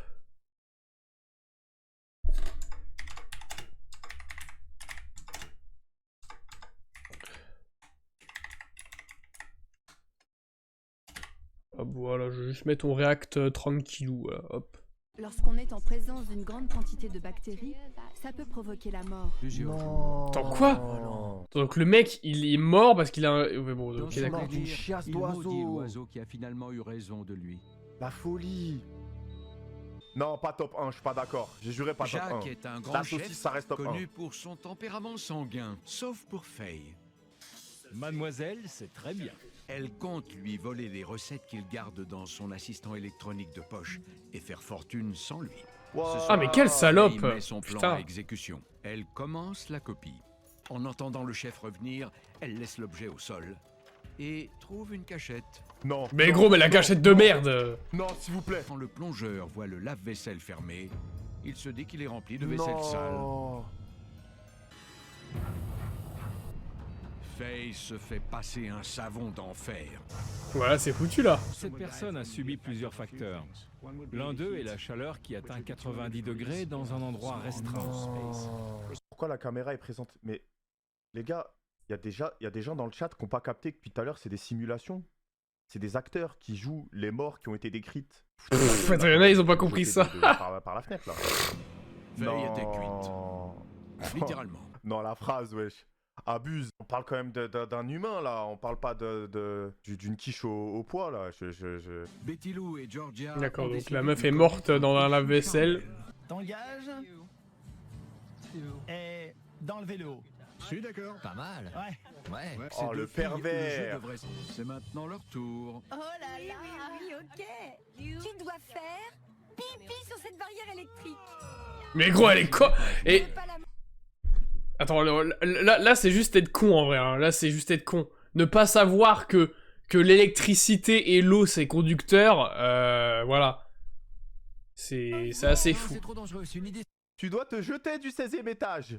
Hop, voilà, je vais juste mettre on React tranquillou, voilà, hop. Lorsqu'on est en présence d'une grande quantité de bactéries, ça peut provoquer la mort. Non. Attends, quoi? Donc le mec, il est mort parce qu'il a un... Ouais, bon, Dans ok, son d'accord. mort d'une délire, chiasse il d'oiseau. maudit l'oiseau qui a finalement eu raison de lui. La folie. Non, pas top 1, je suis pas d'accord. J'ai juré pas top 1. Jacques est un grand La chef saucisse, ça reste top 1. connu pour son tempérament sanguin, sauf pour Faye. Mademoiselle, c'est très bien. Elle compte lui voler les recettes qu'il garde dans son assistant électronique de poche et faire fortune sans lui. Wow. Ce Ah mais quelle salope! Il met son plan Putain. à exécution. Elle commence la copie. En entendant le chef revenir, elle laisse l'objet au sol et trouve une cachette. Non. Mais non, gros, mais la non, cachette de non. merde! Non, s'il vous plaît. Quand le plongeur voit le lave-vaisselle fermé, il se dit qu'il est rempli de vaisselle sale. Non. Faye se fait passer un savon d'enfer. Voilà, c'est foutu là. Cette personne a subi plusieurs facteurs. L'un d'eux est la chaleur qui atteint 90 degrés dans un endroit restreint. Pourquoi la caméra est présente? Mais les gars, il y a des gens dans le chat qui n'ont pas capté que depuis tout à l'heure c'est des simulations. C'est des acteurs qui jouent les morts qui ont été décrites. Pff, il y en a, ils ont pas compris ça. Par la fenêtre là. Faye était cuite. Littéralement. Non, la phrase, wesh. Abuse. On parle quand même d'un humain là. On parle pas d'une quiche au poids là. Betty Lou et Georgia. D'accord, ont donc décidé la meuf de est morte commettre dans un un lave-vaisselle. T'engages et dans le vélo. Je suis d'accord. Pas mal. Ouais. Ouais. Ces Oh, deux le filles, pervers. jeu devrait- C'est maintenant leur tour. Oh là là, oui, ok. Tu dois faire pipi sur cette barrière électrique. Mais gros, elle est quoi? Et... Pas la Attends, là c'est juste être con en vrai, hein. Là c'est juste être con. Ne pas savoir que l'électricité et l'eau c'est conducteur, voilà. C'est assez fou. C'est trop dangereux, c'est une idée. Tu dois te jeter du 16e étage.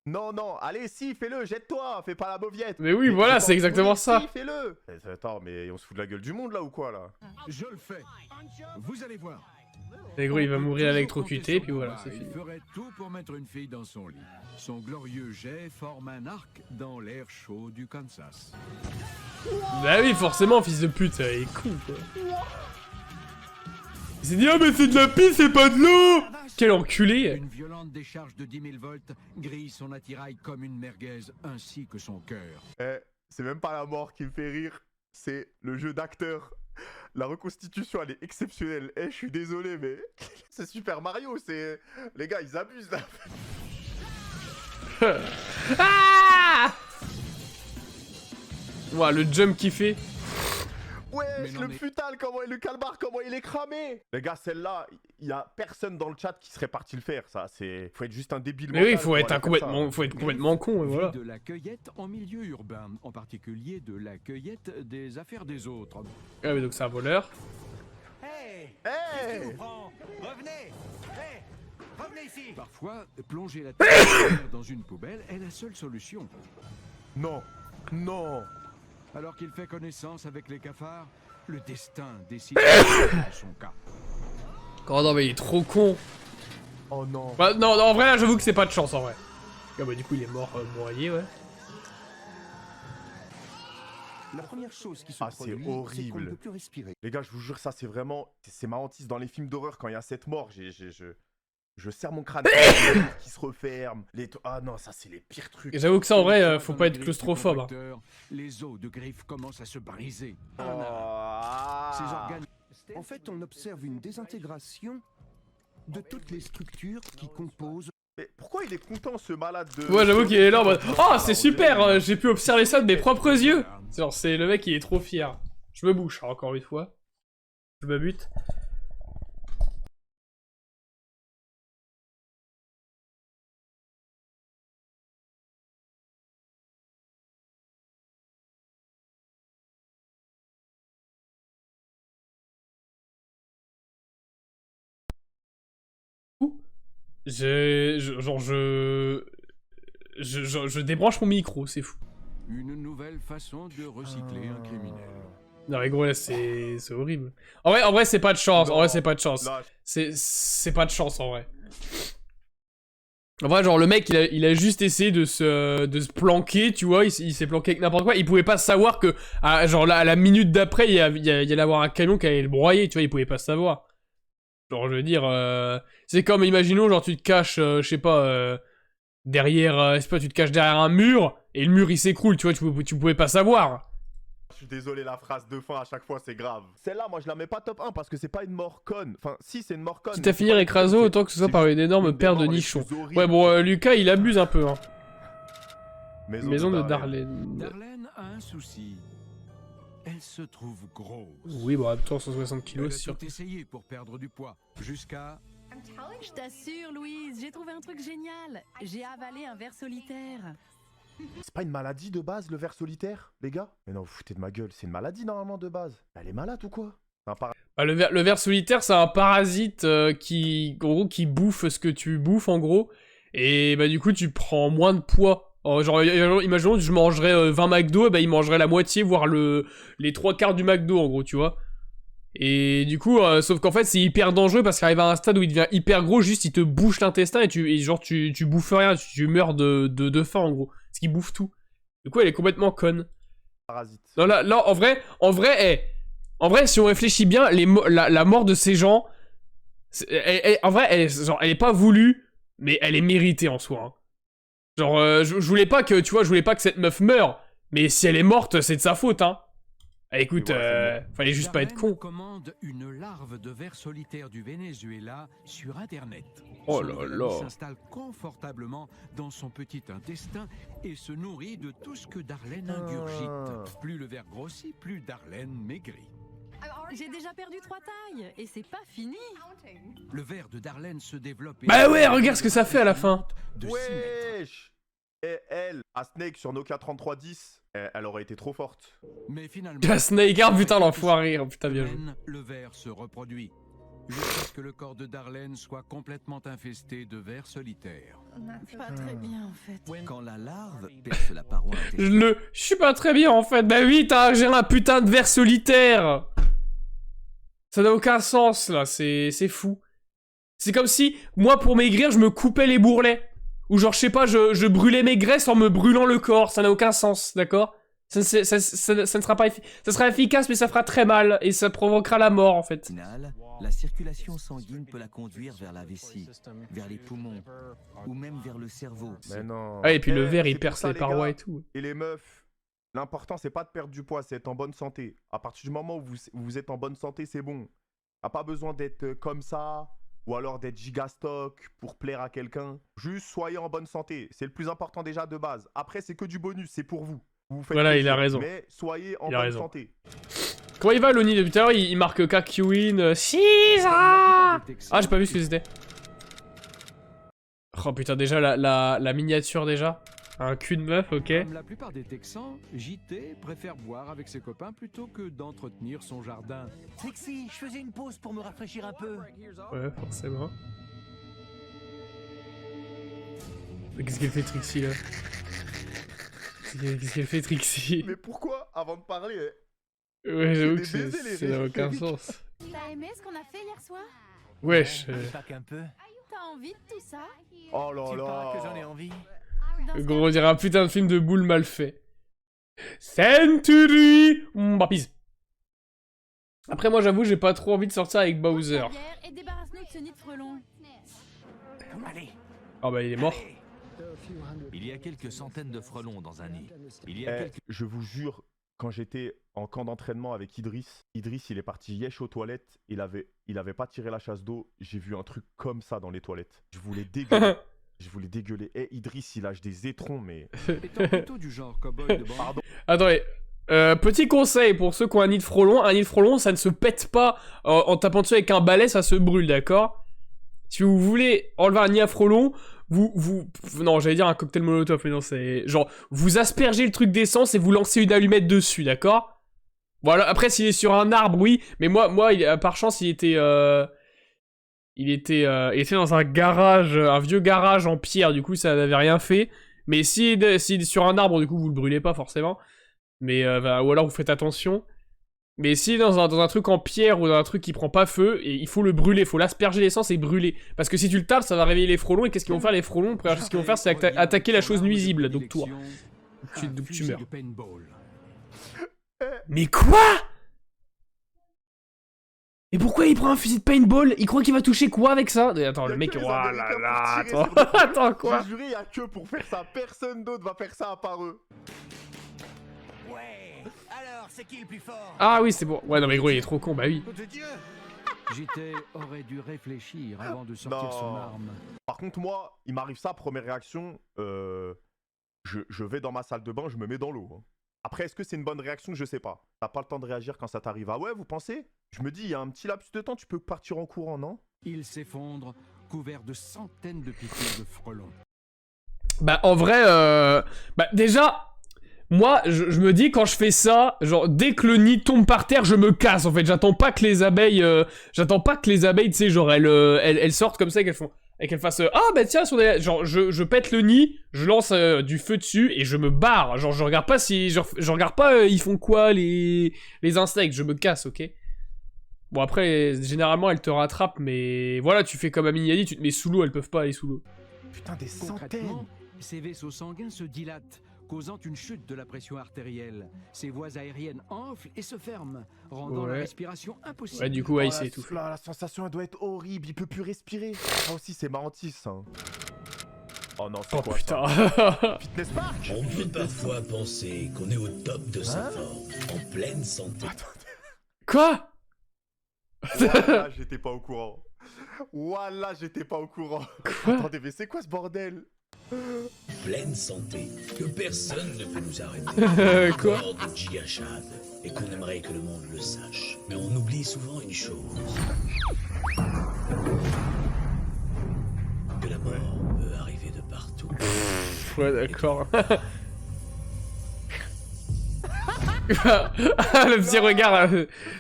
Non, non, allez, si, fais-le, jette-toi, fais pas la mauviette. Mais oui, voilà, j'ai c'est pas exactement envie de ça. mourir, Si, fais-le. Attends, mais on se fout de la gueule du monde là ou quoi là? Je le fais. Vous allez voir. Et gros, il va On peut mourir toujours électrocuté, compter puis sur voilà, moi. c'est fini. Il ferait tout pour mettre une fille dans son lit. Son glorieux jet forme un arc dans l'air chaud du Kansas. Bah oui, forcément, fils de pute, il est con quoi. Il s'est dit, ah mais c'est de la pisse, c'est pas de l'eau! Quel enculé! Une violente décharge de 10 000 volts grille son attirail comme une merguez, ainsi que son cœur. Eh, c'est même pas la mort qui me fait rire, c'est le jeu d'acteur. La reconstitution, elle est exceptionnelle. Eh, je suis désolé, mais c'est Super Mario, c'est... Les gars, ils abusent là. Ah! Ouah, le jump qu'il fait. Ouais, non, le mais- futal, comment le calbar, comment il est cramé. Les gars, celle-là, il y a personne dans le chat qui serait parti le faire, ça. C'est... Faut être juste un débile Mais oui, mental pour aller faire ça. faut être complètement con, et Vit voilà. de la cueillette en milieu urbain, en particulier de la cueillette des affaires des autres. Ah mais donc c'est un voleur. Hey Hey! Qu'est-ce qui vous prend? Revenez. Hey Revenez ici. Parfois, plonger la tête dans une poubelle est la seule solution. Non. Non. Alors qu'il fait connaissance avec les cafards, le destin décide de son cas. Oh non mais il est trop con. Oh non. Bah, non, en vrai là j'avoue que c'est pas de chance en vrai. Ah bah du coup il est mort broyé ouais. La première chose qui se Ah, c'est produit, c'est qu'on ne horrible. peut plus respirer. Les gars, je vous jure, ça c'est vraiment... C'est ma hantise dans les films d'horreur quand il y a cette mort. Je serre mon crâne qui se referme. Ah non, ça c'est les pires trucs. Et j'avoue que ça en vrai faut pas être claustrophobe. Hein. Les os de griffes commencent à se briser. Ah. Ces organes... En fait, on observe une désintégration de toutes les structures qui composent. Mais pourquoi il est content ce malade de... Ouais j'avoue qu'il est là en mode oh c'est super j'ai pu observer ça de mes propres yeux. Genre c'est le mec il est trop fier. Je me bouche encore une fois. Je me bute. Je débranche mon micro, c'est fou. Une nouvelle façon de recycler un criminel. Non mais gros là c'est horrible. En vrai c'est pas de chance, en vrai c'est pas de chance. C'est pas de chance en vrai. En vrai genre le mec il a juste essayé de se planquer, tu vois, il s'est planqué avec n'importe quoi. Il pouvait pas savoir que genre là, à la minute d'après il y allait avoir un camion qui allait le broyer, tu vois, il pouvait pas savoir. Genre je veux dire, c'est comme imaginons genre tu te caches, je sais pas, derrière, je sais pas, tu te caches derrière un mur et le mur il s'écroule, tu vois, tu pouvais pas savoir. Je suis désolé, la phrase de fin à chaque fois c'est grave. Celle-là moi je la mets pas top 1 parce que c'est pas une mort conne. Enfin si c'est une mort conne. Quitte à finir écrasé autant que ce soit par une énorme paire de nichons. Ouais bon Lucas il abuse un peu hein. Maison de Darlene. Darlene a un souci. Elle se trouve grosse. Oui bon en même temps 160 kilos Elle a c'est sûr. tout essayé pour perdre du poids. Jusqu'à... Je t'assure, Louise, j'ai trouvé un truc génial. J'ai avalé un ver solitaire. C'est pas une maladie de base le ver solitaire, les gars? Mais non, vous foutez de ma gueule, c'est une maladie normalement de base. Elle est malade ou quoi? Bah, le ver solitaire c'est un parasite qui en gros qui bouffe ce que tu bouffes en gros. Et bah du coup tu prends moins de poids. Genre imaginons que je mangerais 20 McDo, et bah il mangerait la moitié voire les 3/4 du McDo en gros tu vois. Et du coup, sauf qu'en fait c'est hyper dangereux parce qu'il arrive à un stade où il devient hyper gros, juste il te bouche l'intestin et genre tu bouffes rien, tu meurs de faim en gros. Parce qu'il bouffe tout. Du coup elle est complètement conne. Parasite. Non là en vrai si on réfléchit bien, la mort de ces gens, en vrai elle est pas voulue, mais elle est méritée en soi. Hein. Genre je voulais pas que, tu vois, je voulais pas que cette meuf meure, mais si elle est morte c'est de sa faute hein. Ah, écoute, fallait juste pas être con. Commande une larve de ver solitaire du Venezuela sur internet. Oh là là. Il s'installe confortablement dans son petit intestin et se nourrit de tout ce que Darlene ingurgite. Plus le ver grossit, plus Darlene maigrit. J'ai déjà perdu 3 tailles et c'est pas fini. Le ver de Darlene se développe. Bah ouais, regarde ce que ça fait à la fin. Wesh. Et elle, à Snake sur Nokia 3310, elle aurait été trop forte. Mais finalement, La Snake, ah putain l'enfoiré, oh putain bien joué. le ver se reproduit jusqu'à ce que le corps de Darlene soit complètement infesté de vers solitaires. Pas très bien en fait. Quand la larve perce la paroi Je suis pas très bien en fait. Bah oui, j'ai un putain de ver solitaire. Ça n'a aucun sens là, c'est fou. C'est comme si, moi pour maigrir, je me coupais les bourrelets. Ou genre, je sais pas, je brûlais mes graisses en me brûlant le corps. Ça n'a aucun sens, d'accord? Ça ne sera pas ça sera efficace, mais ça fera très mal. Et ça provoquera la mort, en fait. La circulation sanguine peut la conduire vers la vessie, vers les poumons, ou même vers le cerveau. Mais non. Ah, et puis le ver, il c'est pour perce ça, les les parois gars, et tout. Et les meufs, l'important c'est pas de perdre du poids, c'est être en bonne santé. À partir du moment où vous êtes en bonne santé, c'est bon. T'as pas besoin d'être comme ça, ou alors d'être gigastock pour plaire à quelqu'un. Juste soyez en bonne santé, c'est le plus important déjà de base. Après c'est que du bonus, c'est pour vous. Vous faites Voilà, plaisir, il a raison. Mais soyez en bonne santé. Comment il va, Loni? Depuis tout à l'heure, il marque Kakuin 6 Ah, j'ai pas vu ce que c'était. Oh putain, déjà, la miniature, déjà. Un cul de meuf, ok. Comme la plupart des Texans, JT préfère boire avec ses copains plutôt que d'entretenir son jardin. Trixie, je faisais une pause pour me rafraîchir un peu. Ouais, forcément. Qu'est-ce qu'elle fait Trixie là? Qu'est-ce qu'elle fait Trixie? Mais pourquoi, avant de parler, Ouais, j'avoue des que baisers, les ça n'a aucun Eric. sens. T'as aimé ce qu'on a fait hier soir? Wesh. Pas qu'un peu. T'as envie de tout ça? Oh là Tu là. parles que j'en ai envie. Dans ce Gros, on dirait un putain de film de boule mal fait. Century Mbappies. Après, moi, j'avoue, j'ai pas trop envie de sortir avec Bowser. cas, bière et débarrasse-nous de ce nid de frelon. Allez. Ah bah, il est mort. Il y a quelques centaines de frelons dans un nid. Il y Eh, a quelques... je vous jure, quand j'étais en camp d'entraînement avec Idriss, il est parti yesh aux toilettes, il avait pas tiré la chasse d'eau, j'ai vu un truc comme ça dans les toilettes. Je voulais dégueuler. Je voulais dégueuler. Eh, Idriss, il lâche des étrons, mais... Étant plutôt du genre cow-boy de bande, Pardon. Attendez. Petit conseil pour ceux qui ont un nid de frelon, ça ne se pète pas en tapant dessus avec un balai, ça se brûle, d'accord? Si vous voulez enlever un nid à frelon, non, j'allais dire un cocktail molotov, mais non, c'est... Genre, vous aspergez le truc d'essence et vous lancez une allumette dessus, d'accord? Voilà, après, s'il est sur un arbre, oui, mais moi par chance, il était dans un garage, un vieux garage en pierre, du coup, ça n'avait rien fait. Mais s'il est sur un arbre, du coup, vous le brûlez pas, forcément. Mais, ou alors vous faites attention. Mais s'il est dans un truc en pierre ou dans un truc qui prend pas feu, et il faut le brûler, il faut l'asperger d'essence et brûler. Parce que si tu le tapes, ça va réveiller les frelons, et qu'est-ce qu'ils vont faire les frelons? La première chose qu'ils vont faire, c'est attaquer la chose nuisible, donc toi. Tu meurs. Mais quoi? Et pourquoi il prend un fusil de paintball? Il croit qu'il va toucher quoi avec ça? Attends, le mec... Oh là là, attends, attends, quoi? J'ai juré, il y a que pour faire ça. Personne d'autre va faire ça à part eux. Ouais. Alors, c'est qui le plus fort? Ah oui, c'est bon. Ouais, non mais gros, il est trop con, bah oui. De Dieu. JT aurait dû réfléchir avant de sortir Non. son arme. Par contre, moi, il m'arrive ça, première réaction, je vais dans ma salle de bain, je me mets dans l'eau. Hein. Après, est-ce que c'est une bonne réaction? Je sais pas. T'as pas le temps de réagir quand ça t'arrive. Ah ouais, vous pensez? Je me dis, il y a un petit laps de temps, tu peux partir en courant, non? Il s'effondre, couvert de centaines de piqûres de frelons. Bah en vrai, bah déjà, moi je me dis quand je fais ça, genre dès que le nid tombe par terre, je me casse en fait. J'attends pas que les abeilles, tu sais, genre elles sortent comme ça et qu'elles fassent ah bah tiens, genre je pète le nid, je lance du feu dessus et je me barre. Genre je regarde pas je regarde pas ils font quoi les insectes, je me casse, ok. Bon après, généralement elles te rattrapent, mais voilà, tu fais comme Amine a dit, tu te mets sous l'eau, elles peuvent pas aller sous l'eau. Putain, des centaines! Concrètement, ces vaisseaux sanguins se dilatent, causant une chute de la pression artérielle. Ces voies aériennes enflent et se ferment, rendant la Ouais. respiration impossible. Ouais, du coup, ouais, il Oh, s'est étouffé. la sensation, elle doit être horrible, il peut plus respirer. Ah aussi, c'est Mantis, hein. Oh non, c'est Oh quoi putain. ça? Fitness Park? On peut parfois penser qu'on est au top de sa forme, en pleine santé. Quoi? Voilà, j'étais pas au courant. Voilà, j'étais pas au courant. Quoi? Attendez, mais c'est quoi ce bordel? Pleine santé, que personne ne peut nous arrêter. Quoi? Hors de Jigashad, et qu'on aimerait que le monde le sache. Mais on oublie souvent une chose. Que la mort peut arriver de partout. Ouais, d'accord. Le petit regard,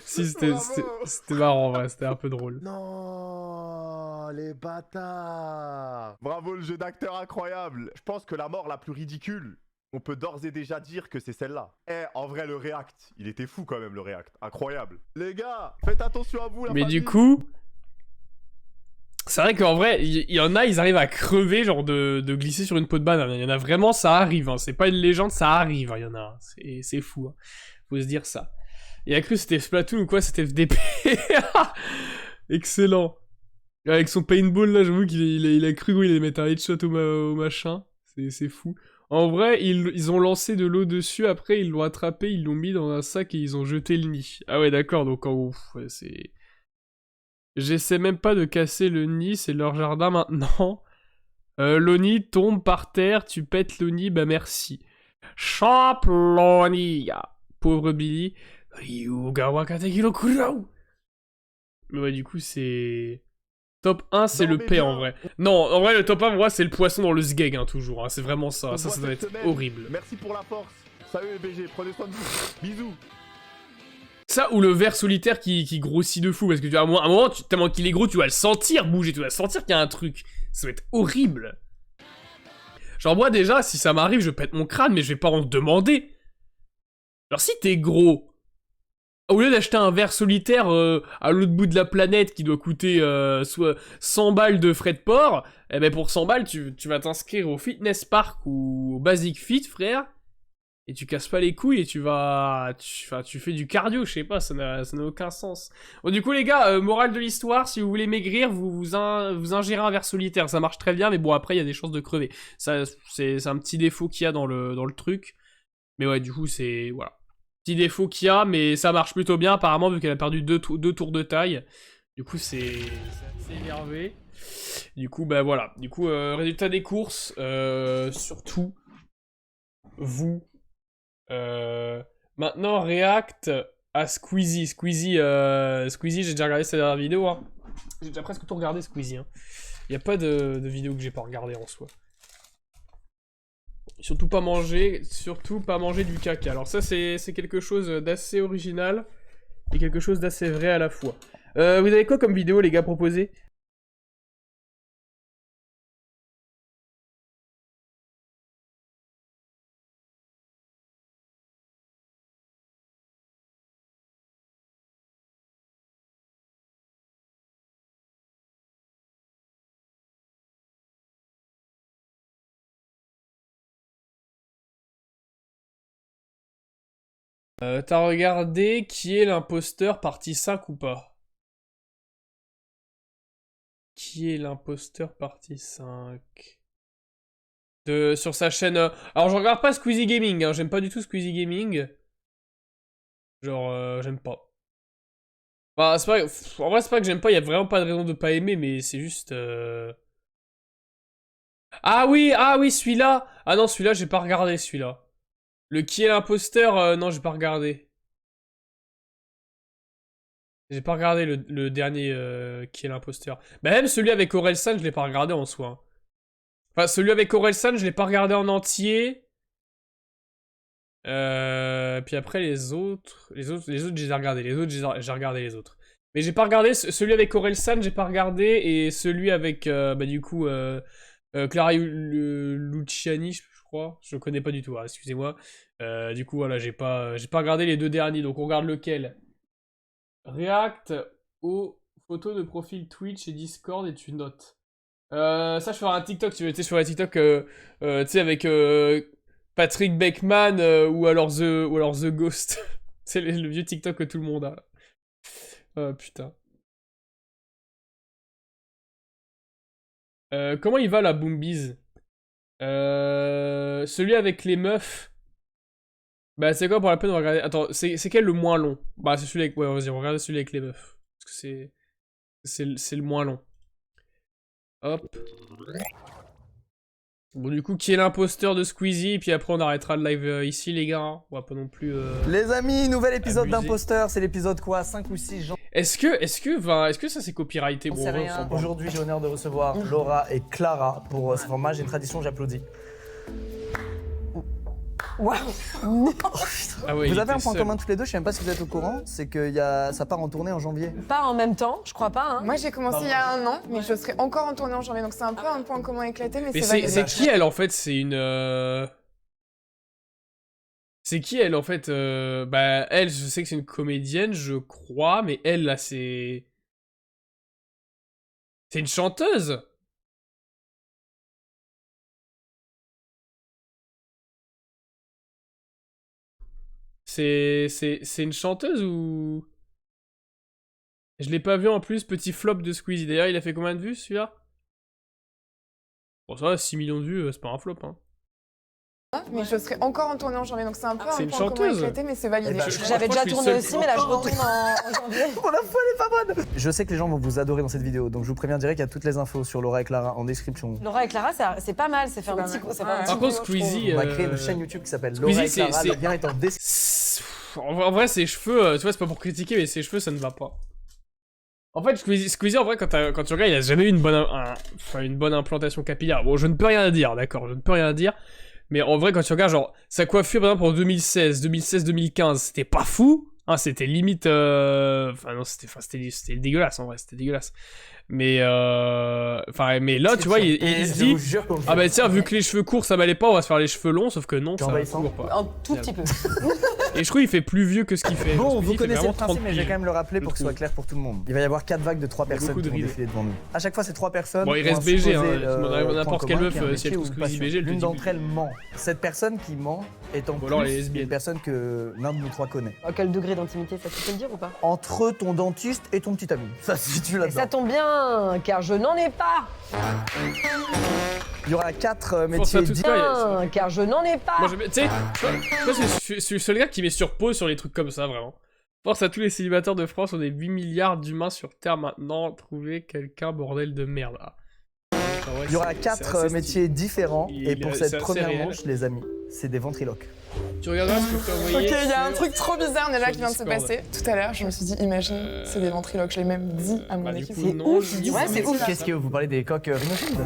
si c'était marrant, en vrai, c'était un peu drôle. Non, les bâtards. Bravo, le jeu d'acteur incroyable. Je pense que la mort la plus ridicule, on peut d'ores et déjà dire que c'est celle-là. Eh, en vrai, le React, il était fou quand même, le React. Incroyable. Les gars, faites attention à vous, la Mais famille. du coup, c'est vrai qu'en vrai, il y en a, ils arrivent à crever, genre de glisser sur une peau de banane. Il y en a vraiment, ça arrive, hein. C'est pas une légende, ça arrive, hein, il y en a. C'est fou, hein. Faut se dire ça. Il a cru que c'était Splatoon ou quoi, c'était FDP. Excellent. Avec son paintball là, j'avoue qu'il a cru, oui, il allait mettre un headshot au machin. C'est fou. En vrai, ils ont lancé de l'eau dessus, après ils l'ont attrapé, ils l'ont mis dans un sac et ils ont jeté le nid. Ah ouais, d'accord, donc en ouf, ouais, c'est... J'essaie même pas de casser le nid, c'est leur jardin maintenant. Le nid tombe par terre, tu pètes le nid, bah merci. Champlonia. Pauvre Billy. Ryuga wakateki no kurao. Mais ouais, du coup, c'est... Top 1, c'est Non, le mais P bien. en vrai. Non, en vrai, le top 1, moi, c'est le poisson dans le sgeg, hein, toujours. Hein. C'est vraiment ça. On Ça se voit doit cette être semaine. horrible. Merci pour la force. Salut les BG, prenez soin de vous. Bisous. Ça, ou le ver solitaire qui grossit de fou. Parce que tu, à un moment, tellement qu'il est gros, tu vas le sentir bouger. Tu vas sentir qu'il y a un truc. Ça va être horrible. Genre moi déjà, si ça m'arrive, je pète mon crâne, mais je vais pas en demander. Alors si t'es gros, au lieu d'acheter un verre solitaire à l'autre bout de la planète qui doit coûter soit 100 balles de frais de port, eh ben pour 100 balles, tu vas t'inscrire au Fitness Park ou au Basic Fit, frère, et tu casses pas les couilles et tu fais du cardio, je sais pas, ça n'a aucun sens. Bon du coup les gars, morale de l'histoire, si vous voulez maigrir, vous ingérez un verre solitaire, ça marche très bien, mais bon après il y a des chances de crever. Ça, c'est un petit défaut qu'il y a dans le truc, mais ouais du coup c'est, voilà. Petit défaut qu'il y a, mais ça marche plutôt bien apparemment vu qu'elle a perdu deux tours de taille. Du coup c'est énervé. Du coup bah voilà. Du coup résultat des courses, surtout vous. Maintenant React à Squeezie. Squeezie j'ai déjà regardé sa dernière vidéo. Hein. J'ai déjà presque tout regardé Squeezie. Hein. Y a pas de vidéo que j'ai pas regardé en soi. Surtout pas manger du caca. Alors ça c'est quelque chose d'assez original et quelque chose d'assez vrai à la fois. Vous avez quoi comme vidéo les gars proposés ? T'as regardé Qui est l'imposteur partie 5 ou pas? Qui est l'imposteur partie 5 sur sa chaîne... Alors je regarde pas Squeezie Gaming, hein. J'aime pas du tout Squeezie Gaming. Genre, j'aime pas. Enfin, c'est pas... En vrai, c'est pas que j'aime pas, y a vraiment pas de raison de pas aimer, mais c'est juste... Ah oui, celui-là. Ah non, celui-là, j'ai pas regardé, celui-là. Le Qui est l'imposteur, non, j'ai pas regardé. J'ai pas regardé le dernier Qui est l'imposteur. Bah même celui avec Orelsan, je l'ai pas regardé en soi. Hein. Enfin, celui avec Orelsan, je l'ai pas regardé en entier. Puis après, les autres, je les ai regardés. Les autres, j'ai regardé les autres. Mais j'ai pas regardé, celui avec Orelsan, j'ai pas regardé. Et celui avec, bah du coup, Clara Luciani, je crois. Je le connais pas du tout, hein, excusez-moi. Du coup, voilà, j'ai pas regardé les deux derniers. Donc on regarde lequel. React aux photos de profil Twitch et Discord et tu notes. Ça, je ferai un TikTok, tu sais, sur la TikTok, tu sais, avec Patrick Beckman ou alors The Ghost. C'est le vieux TikTok que tout le monde a. Oh putain. Comment il va la Boombies? Celui avec les meufs. Bah c'est quoi pour la peine de regarder. Attends, c'est quel le moins long? Bah c'est celui avec... Ouais, vas-y, regardez celui avec les meufs. Parce que c'est le moins long. Hop. Bon du coup, qui est l'imposteur de Squeezie? Puis après on arrêtera le live ici les gars. Hein. On va pas non plus... Les amis, nouvel épisode d'imposteur. C'est l'épisode quoi? 5 ou 6 janvier. Est-ce que ça c'est copyrighté? Bon, aujourd'hui j'ai l'honneur de recevoir Laura et Clara pour ce format. J'ai une tradition, j'applaudis. Waouh. Ah ouais, vous avez un point commun toutes les deux, je sais même pas si vous êtes au courant, c'est que ça part en tournée en janvier. Pas en même temps, je crois pas. Hein. Moi j'ai commencé il y a 1 an, mais je serai encore en tournée en janvier, donc c'est un peu un point commun éclaté, mais c'est c'est qui elle en fait? C'est une... C'est qui elle en fait? Bah elle, je sais que c'est une comédienne, je crois, mais elle là c'est... C'est une chanteuse? C'est une chanteuse ou... Je l'ai pas vu en plus, petit flop de Squeezie. D'ailleurs, il a fait combien de vues celui-là? Bon, ça va, 6 millions de vues, c'est pas un flop, hein. Mais je serai encore en tournée en janvier, donc c'est un peu un point commun éclaté, mais c'est validé. J'avais déjà tourné aussi, mais là je retourne en janvier. Oh la folle est pas bonne. Je sais que les gens vont vous adorer dans cette vidéo, donc je vous préviens direct qu'il y a toutes les infos sur Laura et Clara en description. Laura et Clara, c'est pas mal, c'est fait un petit... Par contre, Squeezie... On va créer une chaîne YouTube qui s'appelle Laura et Clara, le lien est en description. En vrai, ses cheveux, tu vois, c'est pas pour critiquer, mais ses cheveux, ça ne va pas. En fait, Squeezie en vrai, quand tu regardes, il a jamais eu une bonne implantation capillaire. Bon, je ne peux rien dire, d'accord, je ne peux rien dire. Mais en vrai, quand tu regardes, genre, sa coiffure, par exemple, en 2016-2015, c'était pas fou. Hein, c'était limite... Enfin, non, c'était dégueulasse, en vrai, c'était dégueulasse. Mais mais là, tu vois, il se dit, ah bah tiens, vu que les cheveux courts ça m'allait pas, on va se faire les cheveux longs, sauf que non, ça va toujours pas. Un tout petit peu. Et je trouve qu'il fait plus vieux que ce qu'il fait. Bon, vous Il fait connaissez vraiment le principe, 30 mais je vais quand même le rappeler pour que ce soit clair pour tout le monde. Il va y avoir 4 vagues de 3 personnes beaucoup qui de vont rides. défiler devant nous. À chaque fois, ces 3 personnes. Bon, il vont reste BG, hein, supposer, n'importe quelle point meuf, commun, si elle qui est un trouve métier Squeezie ou BG, elle te l'une dit d'entre elles ment. Cette personne qui ment est en Ou alors les plus lesbiennes. une personne que l'un de nous 3 connaît. À quel degré d'intimité, ça tu peux le dire ou pas? Entre ton dentiste et ton petit ami. Ça se situe Et là-dedans. ça tombe bien, car je n'en ai pas. Il y aura 4 Force à métiers tous, quoi, Bien, car je n'en ai pas. Moi, tu sais, je pense que je suis le seul gars qui met sur pause sur les trucs comme ça, vraiment. Force à tous les célibataires de France, on est 8 milliards d'humains sur Terre maintenant. Trouvez quelqu'un, bordel de merde. Ah. Ouais, Il y aura c'est 4 assez métiers différents. Et pour c'est cette assez première réel. manche, les amis, c'est des ventriloques. Tu regarderas ce que je t'ai envoyé. Ok, il y a un sur- truc trop bizarre déjà sur qui vient de se Discord. passer. Tout à l'heure, je me suis dit, imagine, c'est des ventriloques. Je l'ai même dit à mon Bah, du équipe. coup, C'est non, ouf, je je dis dis ouais, ça, c'est mais ouf. Qu'est-ce que vous parlez des coques rhinochéros?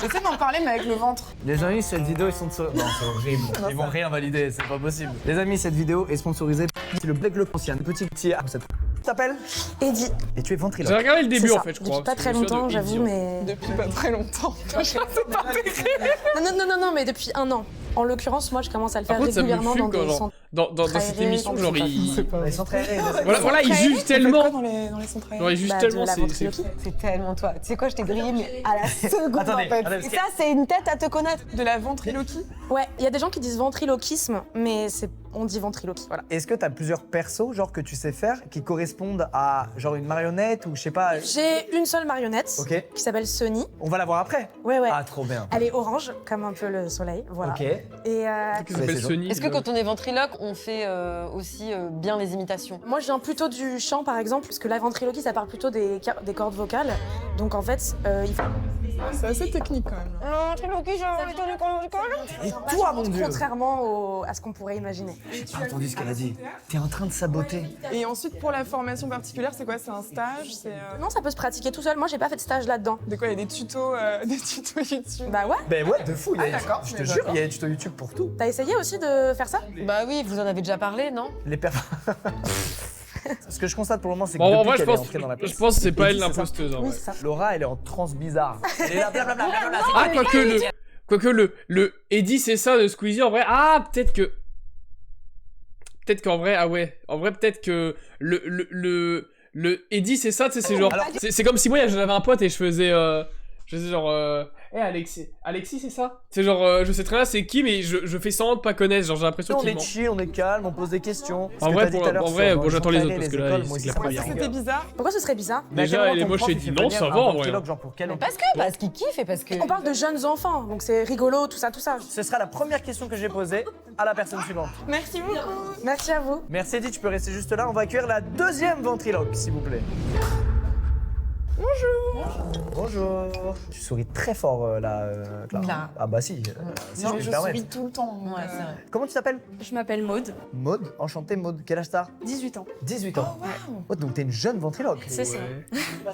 J'essaie d'en parler, mais avec le ventre. Les amis, cette vidéo est sponsorisée. Non, c'est horrible. Ils vont rien valider, c'est pas possible. Les amis, cette vidéo est sponsorisée par le Black Le Ancien, petit petit. Tu t'appelles Eddie. Et tu es ventriloque. J'ai regardé le début C'est en ça. fait, je crois. Depuis pas parce très que je me souviens longtemps, de j'avoue, Idiot. mais. Depuis pas très longtemps. C'est pas terrible. Non, mais depuis 1 an. En l'occurrence, moi, je commence à le Par faire contre, ça me régulièrement fume dans quand, des genre, centres. dans cette aérés, émission, genre, il... Ils sont très Voilà, il juge tellement. Dans les centres aérés. Genre, il juge Bah, tellement, de la c'est ventriloquie. C'est tellement toi. Tu sais quoi, je t'ai grillé, mais à la seconde Attendez, en fait. attendez, Et ça, c'est une tête à te connaître. De la ventriloquie. Ouais, il y a des gens qui disent ventriloquisme, mais on dit ventriloquie, voilà. Est-ce que t'as plusieurs persos, genre, que tu sais faire, qui correspondent à, genre, une marionnette ou je sais pas. J'ai une seule marionnette Ok. qui s'appelle Sunny. On va la voir après. Ouais. Ah, trop bien. Elle est orange, comme un peu le soleil, voilà. Ok. Et Qui s'appelle Sony. Est-ce que quand on est ventriloque, on fait aussi bien les imitations? moi, je viens plutôt du chant, par exemple, parce que la ventriloquie, ça part plutôt des cordes vocales. Donc, en fait, il faut... C'est assez technique quand même. Et toi, mon Dieu. Contrairement à ce qu'on pourrait imaginer. J'ai pas entendu ce qu'elle a dit. T'es en train de saboter. Et ensuite, pour la formation particulière, c'est quoi? C'est un stage? C'est Non, ça peut se pratiquer tout seul. Moi, j'ai pas fait de stage là-dedans. de quoi? Il y a des tutos YouTube. Bah ouais. Ben ouais, de fou. d'accord, Je mais te jure, il y a des tutos YouTube pour tout. T'as essayé aussi de faire ça? Bah oui, vous en avez déjà parlé, non? Les Ce que je constate pour le moment, c'est que Bon, en depuis vrai, qu'elle est entrée dans la je pièce. pense que c'est pas Et elle c'est ça. l'imposteuse, en Oui, vrai. c'est ça. Laura, elle est en transe bizarre. Elle est là, blablabla. Ah, quoique le Eddie, c'est ça de Squeezie, en vrai. Ah, peut-être qu'en vrai, ah ouais. En vrai, peut-être que le Eddie, c'est ça, tu sais, c'est genre. C'est comme si moi, j'avais un pote et je faisais genre. Alexis, c'est ça? C'est genre, je sais très bien c'est qui, mais je fais semblant de pas connaître. Genre, j'ai l'impression On qu'il est ment. chill, on est calme, on pose des questions. Ce En que vrai, t'as dit tout à l'heure sur- j'attends les sur autres parce que là, écoles, c'est moi aussi, clair ça pas m'a bien. fait C'était rire. bizarre. Pourquoi ce serait bizarre? Mais à Déjà, quel moment et ton moi, je prof, t'ai il dit fait non, venir ça un va, en vrai. ventriloque, genre pour quelle Parce qu'il kiffe et parce que. On parle de jeunes enfants, donc c'est rigolo, tout ça. Ce sera la première question que j'ai posée à la personne suivante. Merci beaucoup. Merci à vous. Merci Eddie, tu peux rester juste là. On va accueillir la deuxième ventriloque, s'il vous plaît. Bonjour. Tu souris très fort là, Clara. Clara. Ah bah si, si je Non, peux je me permettre. souris tout le temps. Ouais, c'est vrai. Comment tu t'appelles? Je m'appelle Maude, Maud, enchanté Maud. Quel âge t'as? 18 ans. 18 ans. Oh, donc t'es une jeune ventriloque. C'est ça.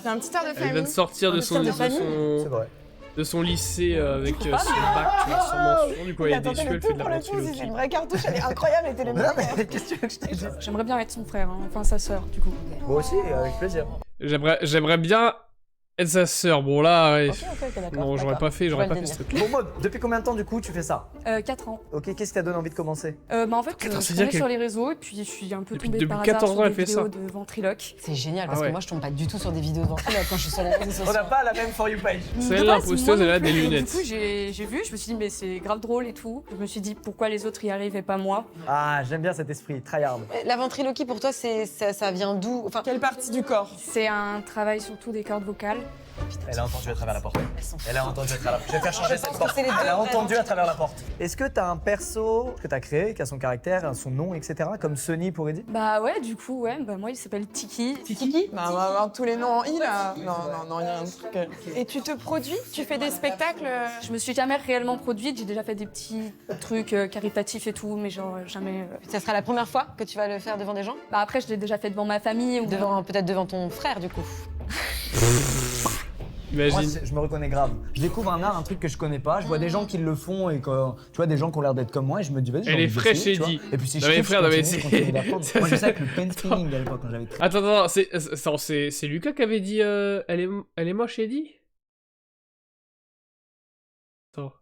J'ai un petit air de Elle vient famille. de sortir de son, C'est vrai. de son lycée avec son bac, tu vois, sans mention. Du coup, elle est déçue, elle fait de la ventriloquie. une vraie cartouche, elle est incroyable, elle était Non, mais qu'est-ce que tu veux que je te dise? J'aimerais bien être son frère, hein, enfin sa sœur, du coup. Moi aussi, avec plaisir. J'aimerais bien être sa sœur. Bon, là, ouais. Ok, d'accord. Non, j'aurais pas fait ce truc. Bon Maud, depuis combien de temps du coup tu fais ça? 4 ans. Ok, qu'est-ce qui t'a donné envie de commencer? En fait, Attends, je c'est-dire tombais que- sur les réseaux et puis je suis un peu Depuis tombée par 14 hasard ans, sur elle des fait ça. vidéos de ventriloque. C'est génial parce Ah ouais. que moi je tombe pas du tout sur des vidéos de ventriloque quand je suis sur les réseaux On sociaux. n'a pas la même For You page. Celle De base, l'imposteuse, moi elle non a des plus. lunettes. Du coup, j'ai vu, je me suis dit, mais c'est grave drôle et tout. Je me suis dit, pourquoi les autres y arrivent et pas moi? Ah, j'aime bien cet esprit, tryhard. La ventriloquie pour toi, ça vient d'où? Enfin, Quelle partie du corps? C'est un travail surtout des cordes vocales. Elle a entendu à travers la porte. Elle a entendu à travers la porte. Je vais faire changer cette que porte. c'est les deux Elle a vraies entendu à travers la porte. Est-ce que t'as un perso que t'as créé, qui a son caractère, son nom, etc. Comme Sony pourrait dire? Bah ouais, du coup, ouais, bah moi il s'appelle Tiki. Tiki? Non, on va avoir tous les noms en I là. Non, il y a un truc. Et tu te produis? Tu fais des spectacles? Je me suis jamais réellement produite, j'ai déjà fait des petits trucs caritatifs et tout, mais genre jamais. Ça sera la première fois que tu vas le faire devant des gens? Bah après, je l'ai déjà fait devant ma famille. Ou Peut-être devant ton frère du coup. Imagine. Je me reconnais grave. Je découvre un art, un truc que je connais pas. Je vois des gens qui le font et que, tu vois, des gens qui ont l'air d'être comme moi et je me dis, vas-y, j'ai Elle est envie fraîche d'essayer, et tu vois. dit. Et puis si Non, je mais kiffe, frère, non, mais je continue d'apprendre. Moi, je sais avec le pen Attends. spinning à l'époque quand j'avais 13. Attends, c'est Lucas qui avait dit elle est moche, Eddie? Attends.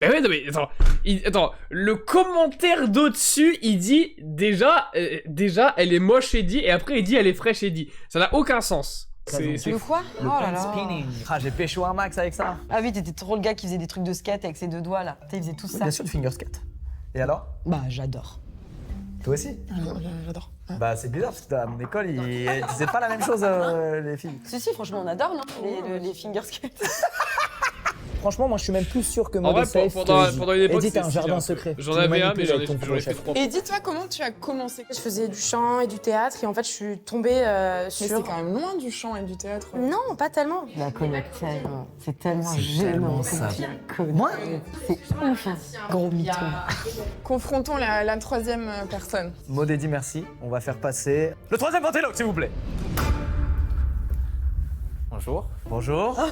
Mais ouais, non mais attends, le commentaire d'au-dessus, il dit déjà, elle est moche Eddie, et après il dit elle est fraîche Eddie. Ça n'a aucun sens. Le quoi? Le Oh là pen là. spinning. Ah, j'ai pécho un max avec ça. Ah oui, t'étais trop le gars qui faisait des trucs de skate avec ses 2 doigts là. Il faisait tout ça. Bien sûr, du finger skate. Et alors? Bah, j'adore. Toi aussi? J'adore. Bah, c'est bizarre parce que à mon école, ils disaient pas la même chose, les filles. Si, franchement, on adore, non? Les finger skates. Franchement, moi, je suis même plus sûr que En moi vrai, de safe. pendant une époque, Edith, t'as un c'était jardin stylé, secret. J'en Tu avais un, manipules mais j'en ai avec ton j'en ai fait projet. 3. Et dis-toi comment tu as commencé. Je faisais du chant et du théâtre et en fait je suis tombée Mais sur... c'est quand même loin du chant et du théâtre. Non, pas tellement. La connaît tellement. C'est tellement gênant. ça. Moi? C'est ouf. Hein. Gros mytho. Confrontons la troisième personne. Maud Eddy, merci. On va faire passer le troisième ventriloque, s'il vous plaît. Bonjour. Bonjour. Waouh.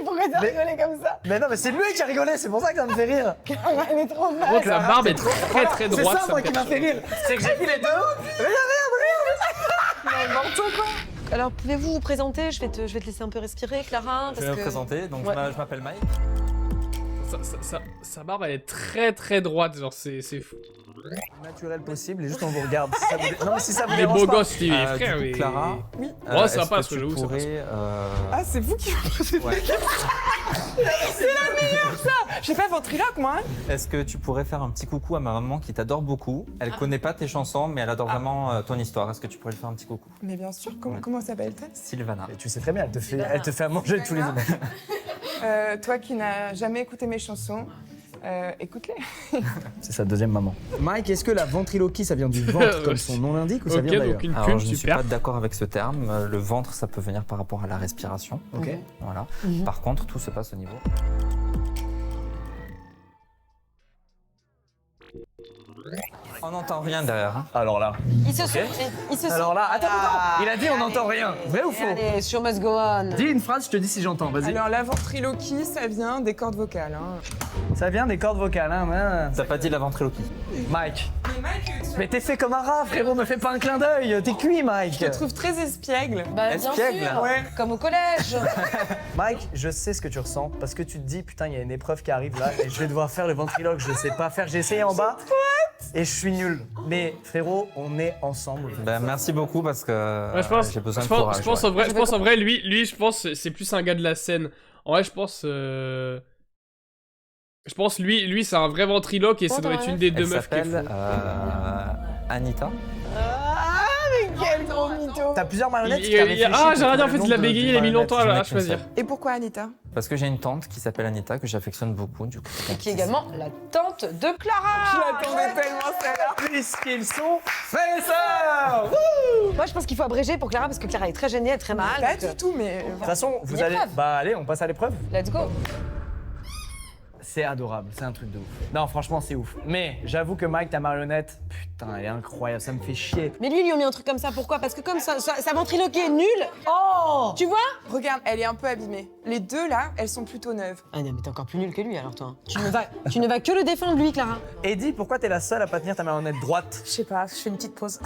Pourquoi t'as rigolé comme ça? Mais non, mais c'est lui qui a rigolé, c'est pour ça que ça me fait rire. Elle est trop mal. Contre la barbe est très très droite. C'est ça, moi, qui m'a fait rire. C'est que j'ai vu les deux. N'importe quoi. Alors, pouvez-vous vous présenter? Je vais te laisser un peu respirer, Clara. Je vais me présenter, donc Ouais. je m'appelle Mike. Sa barbe elle est très très droite, genre c'est fou. Naturel possible, et juste on vous regarde. Si ça vous non, mais si ça vous Les dérange beaux pas. gosses, Stevie, frère, du coup, mais... Clara, Oui. Ouais, est-ce sympa, que ce que tu j'avoue, c'est pourrais, Ah, c'est vous qui me posez ouais. des questions. C'est la meilleure, ça. J'ai pas ventriloque, moi. Est-ce que tu pourrais faire un petit coucou à ma maman qui t'adore beaucoup? Elle connaît pas tes chansons, mais elle adore vraiment ton histoire. Est-ce que tu pourrais lui faire un petit coucou? Mais bien sûr, comment s'appelle-t-elle? Sylvana. Et tu sais très bien, elle te fait à manger tous les jours. Toi qui n'as jamais écouté mes chansons, écoute-les. C'est sa deuxième maman. Mike, est-ce que la ventriloquie, ça vient du ventre, comme son nom l'indique, ou ça vient d'ailleurs? Alors, je ne suis pas d'accord avec ce terme. Le ventre, ça peut venir par rapport à la respiration. Ok. Voilà. Par contre, tout se passe au niveau. On n'entend rien derrière. Hein. Alors là. Il se sont. Alors là, attends. Il a dit on n'entend rien. Vrai ou faux? Allez, show must go on. Dis une phrase, je te dis si j'entends, vas-y. Alors, la ventriloquie, ça vient des cordes vocales. Hein. Ça vient des cordes vocales, hein. T'as pas dit la ventriloquie. Mike. Mais t'es fait comme un rat, frérot, me fais pas un clin d'œil. T'es cuit, Mike. Je te trouve très espiègle. Bah, Espiègle. bien sûr. Ouais. Comme au collège. Mike, je sais ce que tu ressens parce que tu te dis putain, il y a une épreuve qui arrive là et je vais devoir faire le ventriloque, je sais pas faire, j'ai essayé en bas et je suis nul. Mais frérot, on est ensemble. Ben, merci beaucoup parce que Ouais, j'ai besoin de courage. Je pense en vrai, lui, je pense c'est plus un gars de la scène. En vrai, je pense lui c'est un vrai ventriloque et ça doit être une des deux meufs qui est s'appelle Anita. Ah, mais quel gros mytho. T'as plusieurs marionnettes. Ah, j'ai rien en fait, il l'a bégayé, il a mis longtemps à choisir. Et pourquoi Anita? Parce que j'ai une tante qui s'appelle Anita que j'affectionne beaucoup du coup. Et qui est également la tante de Clara. Je l'attendais tellement celle-là. Puisqu'ils sont frères et sœurs. Moi, je pense qu'il faut abréger pour Clara parce que Clara est très gênée, elle est très mal. Pas du tout, mais. De toute façon, vous Une allez. épreuve. Bah allez, on passe à l'épreuve. Let's go. C'est adorable, c'est un truc de ouf. Non, franchement, c'est ouf. Mais j'avoue que Mike, ta marionnette, putain, elle est incroyable, ça me fait chier. Mais lui, ils lui ont mis un truc comme ça, pourquoi? Parce que comme sa ventriloquie est nulle. Oh! Tu vois? Regarde, elle est un peu abîmée. Les deux là, elles sont plutôt neuves. Ah non, mais t'es encore plus nul que lui alors, toi. Tu ne vas que le défendre, lui, Clara. Eddie, pourquoi t'es la seule à pas tenir ta marionnette droite? Je sais pas, je fais une petite pause.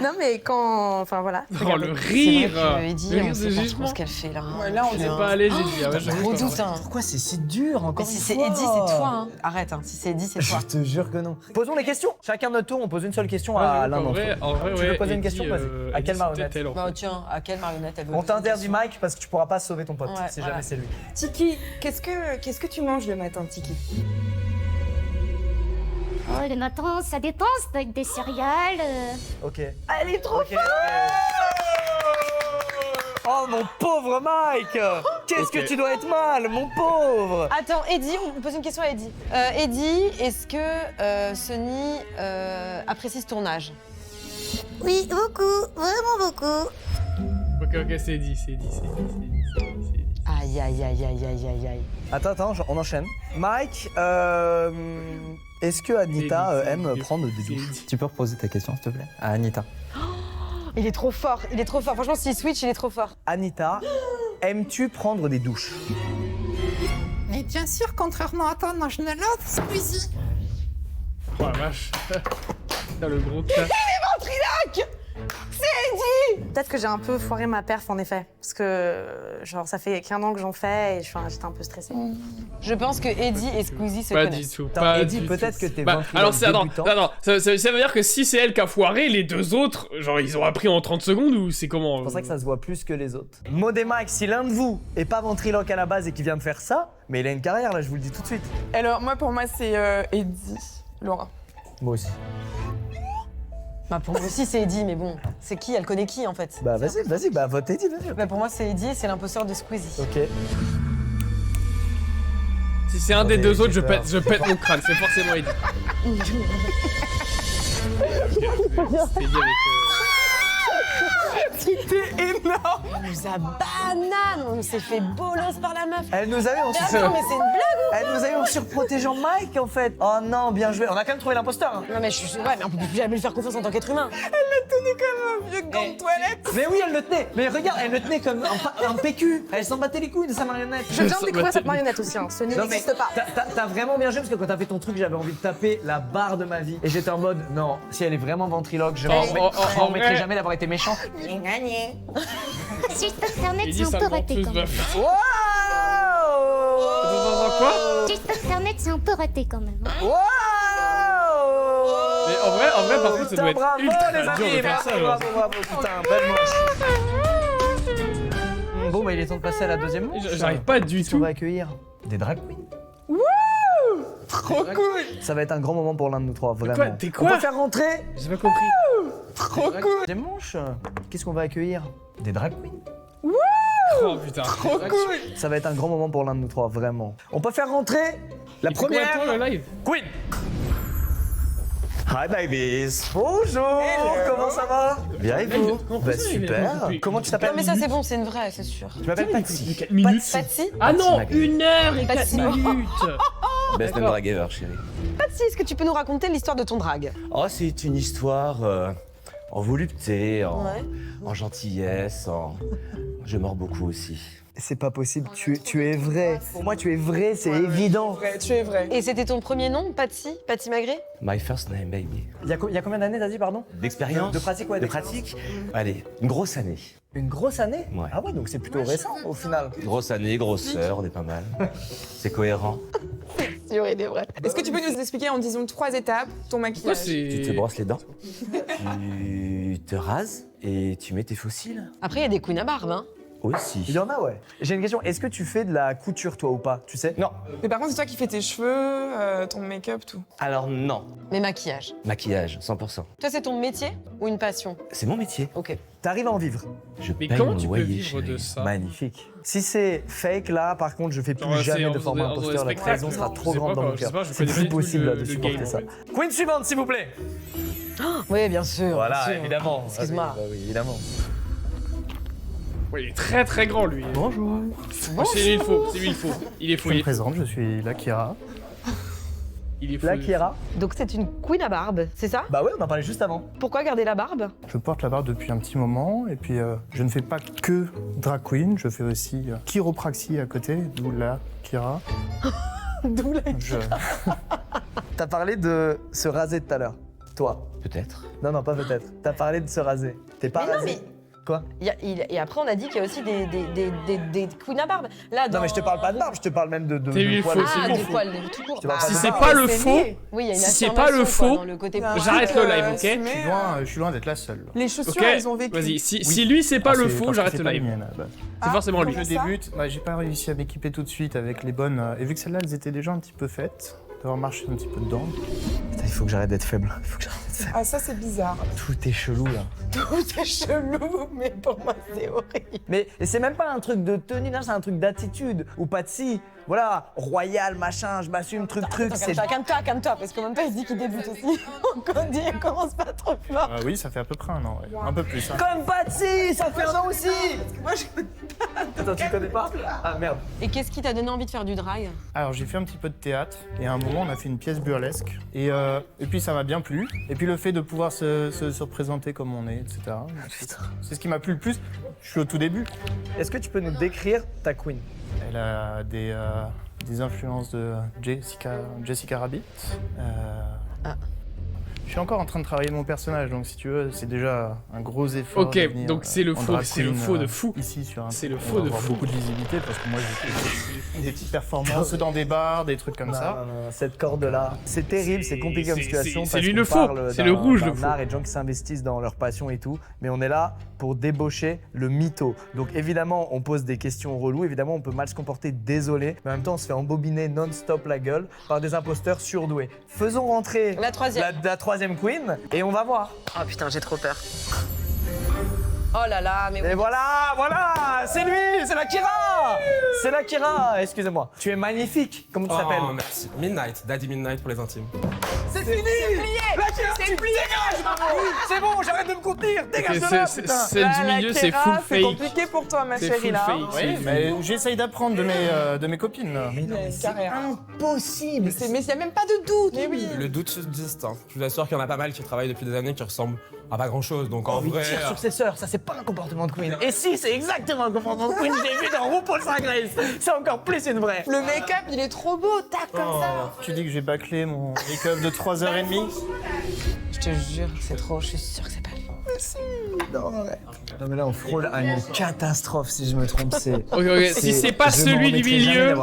Non mais quand... Enfin voilà. Oh, le rire! Eddie, Le on rire sait de pas jugement. trop ce qu'elle fait là. Ouais, là, on C'est est pas allé, j'ai dit. Ah ouais, J'ai gros doute, hein. Pourquoi c'est si dur encore Mais si une c'est fois Eddie, c'est toi, hein. Arrête, hein. Si c'est Eddie, c'est toi. Je te jure que non. Posons les questions. Chacun notre tour, on pose une seule question à l'un d'entre eux. En vrai, Tu veux ouais, poser une Eddie, question? Vas-y. À quelle marionnette? Bah tiens, à quelle marionnette elle veut On poser une t'interdit question? Mike parce que tu pourras pas sauver ton pote Ouais, si voilà. jamais c'est lui. Tiki, qu'est-ce que tu manges le matin, Tiki? Oh, le matin, ça dépense avec des céréales. Ok. Elle est trop Ok. Oh mon pauvre Mike! Qu'est-ce que tu dois être mal, mon pauvre! Attends, Eddie, on pose une question à Eddie. Eddie, est-ce que Sonny apprécie ce tournage? Oui, beaucoup, vraiment beaucoup. Ok, c'est dit. Aïe, aïe, aïe, aïe, aïe, aïe, aïe. Attends, on enchaîne. Mike, est-ce que Anita aime prendre des douches? Tu peux reposer ta question s'il te plaît? À Anita. Il est trop fort, il est trop fort. Franchement, s'il switch, il est trop fort. Anita, aimes-tu prendre des douches? Mais bien sûr, contrairement à toi, non, je ne l'autre, Squeezie. Oh la vache. Putain, le gros cas. Il est ventriloque! C'est Eddie! Peut-être que j'ai un peu foiré ma perf en effet. Parce que, genre, ça fait qu'un an que j'en fais et j'étais un peu stressée. Je pense que Eddie et Squeezie se Pas connaissent. du tout. Attends, Pas Eddie, du peut-être tout. que t'es Bah, ventriloque alors c'est attends, débutant. attends, ça veut dire que si c'est elle qui a foiré, les deux autres, genre ils ont appris en 30 secondes ou c'est comment C'est pour ça que ça se voit plus que les autres. Modemax, si l'un de vous est pas ventriloque à la base et qui vient de faire ça, mais il a une carrière là, je vous le dis tout de suite. Alors, moi, pour moi, c'est Eddie. Laura. Moi aussi. Bah pour moi aussi c'est Eddie, mais bon, c'est qui? Elle connaît qui en fait? Bah vas-y, bah vote Eddie, vas-y. Bah pour moi c'est Eddie et c'est l'imposteur de Squeezie. Ok. Si c'est un des deux autres, je peur. pète mon crâne, c'est forcément Eddie. C'était dit avec... C'était énorme! Elle nous a banane! On s'est fait bolos par la meuf! Elle nous a eu en Mais attends, mais c'est une blague ou Elle nous a eu en surprotégeant Mike en fait. Oh non, bien joué. On a quand même trouvé l'imposteur. Hein. Non mais ouais, mais on peut plus jamais lui faire confiance en tant qu'être humain. Elle l'a tenue comme un vieux gant de toilette! Mais oui, elle le tenait. Mais regarde, elle le tenait comme un PQ. Elle s'en battait les couilles de sa marionnette. Je viens de découvrir cette marionnette aussi, hein. Sony Non, mais n'existe pas. T'as vraiment bien joué parce que quand t'as fait ton truc, j'avais envie de taper la barre de ma vie. Et j'étais en mode, non, si elle est vraiment ventriloque, je m'en remettrai jamais d'avoir été méchant. J'ai gagné. Juste Internet, Il c'est dit un ça peu le vend raté plus, quand même. meuf. Wow Quoi? Juste Internet, c'est un peu raté quand même. Wow Mais en vrai, par contre, ça doit être bravo, ultra les dur amis, de faire ça. genre. bravo, putain, belle manche. Bon, bah il est temps de passer à la deuxième manche. J'arrive pas du On tout. va accueillir des drag queens. Wouh! Trop cool! Ça va être un grand moment pour l'un de nous trois, vraiment. quoi T'es quoi On peut faire rentrer. J'ai pas compris. Trop cool! Deuxième manche. Qu'est-ce qu'on va accueillir? Des drag queens. Wouh! Oh putain. Trop cool! Ça va être un grand moment pour l'un de nous trois, vraiment. On peut faire rentrer la Il fait combien de première temps, le live? Queen. Hi babies. Bonjour. Comment ça va? Bien et vous? Bah super. Comment tu t'appelles? Non mais ça c'est bon, c'est une vraie, c'est sûr. Je m'appelle Patsy. 4 minutes. Patsy? Ah non, Patsy 1h et 4 Patsy. minutes. Best D'accord. drag ever, chérie. Patsy, est-ce que tu peux nous raconter l'histoire de ton drag? Oh, c'est une histoire en volupté, Ouais. en gentillesse, Je mords beaucoup aussi. C'est pas possible, tu es vrai. Pour moi, tu es vrai, c'est évident. Vrai, tu es vrai. Et c'était ton premier nom, Patsy? Patsy Magré? My first name, baby. Il y a combien d'années, t'as dit, pardon? D'expérience De pratique, ouais. De pratique Allez, une grosse année. Une grosse année? Ouais. Ah ouais, donc c'est plutôt récent au final. Grosse année, grosse sœur, on est pas mal. C'est cohérent. Sûr, il est vrai. Est-ce que tu peux nous expliquer en disons 3 étapes ton Pourquoi maquillage? Tu te c'est... brosses les dents, tu te rases et tu mets tes fossiles. Après, il y a des queens à barbe, hein. Aussi. Il y en a, ouais. J'ai une question, est-ce que tu fais de la couture, toi, ou pas? Tu sais? Non. Mais par contre, c'est toi qui fais tes cheveux, ton make-up, tout. Alors non. Mais maquillage. Maquillage, 100%. Toi, c'est ton métier ou une passion? C'est mon métier. Ok. T'arrives à en vivre? Je Mais paye comment mon tu peux loyer, vivre chérie. de ça? Magnifique. Si c'est fake, là, par contre, je fais plus Genre, c'est jamais en de format faisant des imposteur. La spectacles. trahison sera trop Je sais grande pas, dans mon je sais cœur. pas, je C'est connais plus pas possible tout là, le de supporter game, ça. en fait. Queen suivante, s'il vous plaît. Oui, bien sûr. Voilà, bien sûr. évidemment. Excuse-moi. Ah oui, évidemment. Ouais, il est très très grand lui. Bonjour. Oh, c'est lui il faut, c'est lui il faut. Il est fou. Je me présente, je suis Lakira. Il est fou. La Kira. Donc, c'est une queen à barbe, c'est ça? Bah ouais, on en parlait juste avant. Pourquoi garder la barbe? Je porte la barbe depuis un petit moment et puis je ne fais pas que drag queen, je fais aussi chiropraxie à côté, d'où la Kira. D'où la T'as parlé de se raser tout à l'heure. Toi. Peut-être. Non, non, pas peut-être. T'as parlé de se raser. T'es pas Mais non, rasé. mais- Quoi? Et après, on a dit qu'il y a aussi des queens à barbe. Là, dans... Non, mais je te parle pas de barbe, je te parle même de T'es lui, poils. il faut, Ah, c'est des bon. poils tout court. Je te parle pas Si de c'est barbe. pas le faux, Oui, il y a une si c'est pas le affirmation, quoi, faux, dans le côté j'arrête le live, ok? Je suis loin d'être la seule. Les chaussures, Ok, elles ont vécu. vas-y. Si lui c'est pas Ah, le c'est faux, parce que j'arrête c'est le pas live. les miennes, à la base. C'est forcément lui. Je débute, j'ai pas réussi à m'équiper tout de suite avec les bonnes. Et vu que celles-là, elles étaient déjà un petit peu faites, d'avoir marché un petit peu dedans. Putain, il faut que j'arrête d'être faible. Il faut que j'arrête d'être faible. Ah, ça, c'est bizarre. Tout est chelou là. Tout est chelou, mais pour moi, c'est horrible. Mais c'est même pas un truc de tenue, non, c'est un truc d'attitude. Ou Patsy, voilà, royal, machin, je m'assume, truc, c'est. Calme-toi, parce qu'en même temps, il dit qu'il débute aussi. On commence pas trop fort. Oui, ça fait à peu près un an, ouais. Un peu plus. Hein. Comme Patsy, ça fait un an aussi. Moi, je Attends, tu connais pas? Ah merde. Et qu'est-ce qui t'a donné envie de faire du drag? Alors j'ai fait un petit peu de théâtre et à un moment on a fait une pièce burlesque et puis ça m'a bien plu. Et puis le fait de pouvoir se représenter comme on est, etc. C'est ce qui m'a plu le plus. Je suis au tout début. Est-ce que tu peux nous décrire ta queen? Elle a des influences de Jessica Rabbit. Je suis encore en train de travailler mon personnage, donc si tu veux, c'est déjà un gros effort. Ok, donc c'est le faux de fou. Ici sur un. C'est le faux de fou. Beaucoup de visibilité parce que moi j'ai fait des petites performances dans des bars, des trucs comme ça. Non, cette corde-là, c'est terrible, c'est compliqué comme situation. C'est lui le faux, c'est le rouge le faux. Art et de gens qui s'investissent dans leur passion et tout, mais on est là pour débaucher le mytho. Donc évidemment, on pose des questions reloues, évidemment, on peut mal se comporter, désolé, mais en même temps, on se fait embobiner non-stop la gueule par des imposteurs surdoués. Faisons rentrer la troisième queen et on va voir. Oh putain, j'ai trop peur. Oh là là, mais... Et voilà, c'est lui, c'est la Kira. C'est la Kira, excusez-moi. Tu es magnifique, comment tu t'appelles? Oh, merci. Midnight, Daddy Midnight pour les intimes. C'est fini. La Kira, tu dégages, maman. C'est bon, j'arrête de me contenir, dégage de là, putain. Celle du milieu, c'est full fake. C'est compliqué pour toi, ma chérie, là. Oui, mais j'essaye d'apprendre de mes copines, là. Mais non, mais c'est impossible. Mais il n'y a même pas de doute. Mais oui. Le doute subsiste. Hein. Je vous assure qu'il y en a pas mal qui travaillent depuis des années qui ressemblent à pas grand-chose. Donc en vrai... Il tire sur ses sœurs, ça c'est pas un comportement de queen. Et si, c'est exactement un comportement de queen, j'ai vu dans RuPaul's Drag Race. C'est encore plus une vraie. Le make-up, il est trop beau, tac, comme ça. Tu dis que j'ai bâclé mon make-up de 3h30? Je te jure, c'est trop, je suis sûre que c'est pas lui. Non mais là on frôle à une catastrophe si je me trompe, c'est... Ok, si c'est pas celui du milieu,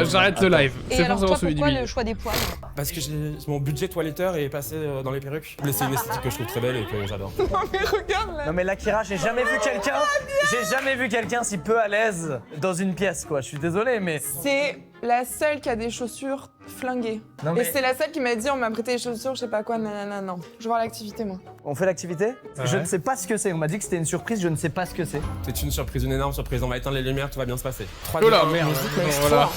j'arrête le live. Et alors toi, pourquoi le choix des poils? Parce que mon budget toiletteur est passé dans les perruques. C'est une esthétique que je trouve très belle et que j'adore. Non mais regarde là. Non mais l'Akira, j'ai jamais vu quelqu'un si peu à l'aise dans une pièce quoi, je suis désolé mais... C'est la seule qui a des chaussures flinguées. Non, mais... Et c'est la seule qui m'a dit on m'a prêté les chaussures, je sais pas quoi, nanana, non. Je veux voir l'activité moi. On fait l'activité? Ouais. Je ne sais pas ce que c'est, on m'a dit que c'était une surprise, je ne sais pas ce que c'est. C'est une surprise, une énorme surprise, on va éteindre les lumières, tout va bien se passer. 3, oh la merde, voilà.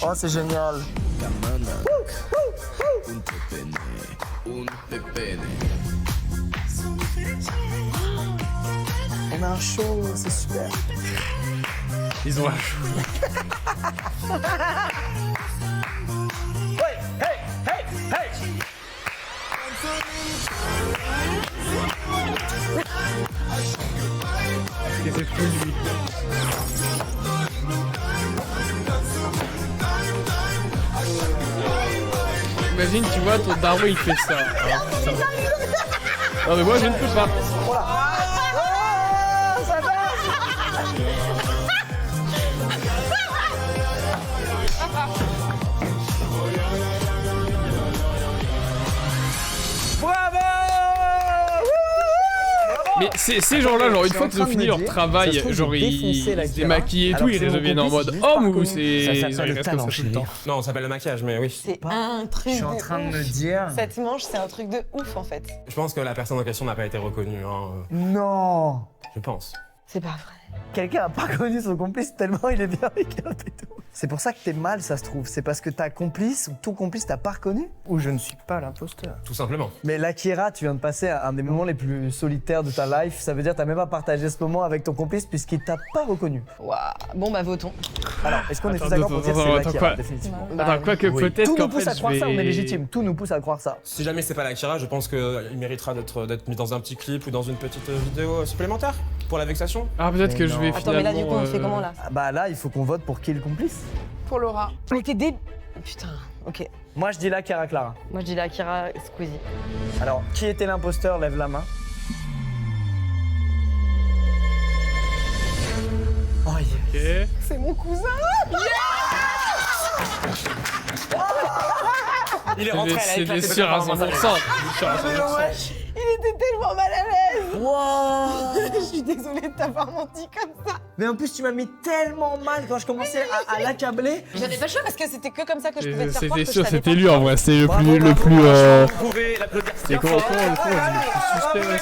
Oh c'est génial. On a un show, c'est super. Ils ont un show. Ouais, hey. C'est fou lui. Imagine, tu vois, ton daron il fait ça. Non mais moi je ne peux pas. Mais ces gens-là, genre une fois qu'ils ont fini leur travail, genre ils se démaquillent et tout, ils redeviennent en mode homme ou c'est... Ça s'appelle le talent, chérie. Non, on s'appelle le maquillage, mais oui. C'est un truc. Je suis en train de me dire... Cette manche, c'est un truc de ouf en fait. Je pense que la personne en question n'a pas été reconnue. Hein. Non. Je pense. C'est pas vrai. Quelqu'un a pas reconnu son complice tellement il est bien make-up et tout. C'est pour ça que t'es mal, ça se trouve. C'est parce que ta complice ou ton complice t'a pas reconnu? Ou je ne suis pas l'imposteur. Tout simplement. Mais l'Akira, tu viens de passer un des moments les plus solitaires de ta life. Ça veut dire que t'as même pas partagé ce moment avec ton complice puisqu'il t'a pas reconnu. Waouh. Bon bah votons. Alors, est-ce qu'on est tous d'accord pour dire que c'est l'Akira, définitivement? Attends, quoi que peut-être tout qu'en nous pousse fait à croire je ça, on est vais... légitime. Tout nous pousse à croire ça. Si jamais c'est pas l'Akira, je pense qu'il méritera d'être mis dans un petit clip ou dans une petite vidéo supplémentaire pour la vexation. Ah peut-être que je vais Attends, mais là du coup on fait comment là? Bah là, il faut qu'on vote pour qui le complice? Pour Laura. Mais t'es dé... Putain, ok. Moi je dis la Kira Clara. Moi je dis la Kira Squeezie. Alors, qui était l'imposteur? Lève la main. Oh yeah. Ok. C'est mon cousin. Il est rentré, elle a éclaté sûr à 100%. Il était tellement mal à l'aise. Wow. Je suis désolée de t'avoir menti comme ça. Mais en plus, tu m'as mis tellement mal quand je commençais à l'accabler. J'avais pas le choix parce que c'était que comme ça que je pouvais te faire croire que je sûr, savais c'était pas. lui en vrai, c'est le plus... Vous le pouvez l'applaudir. C'est comment le plus suspect, ouais,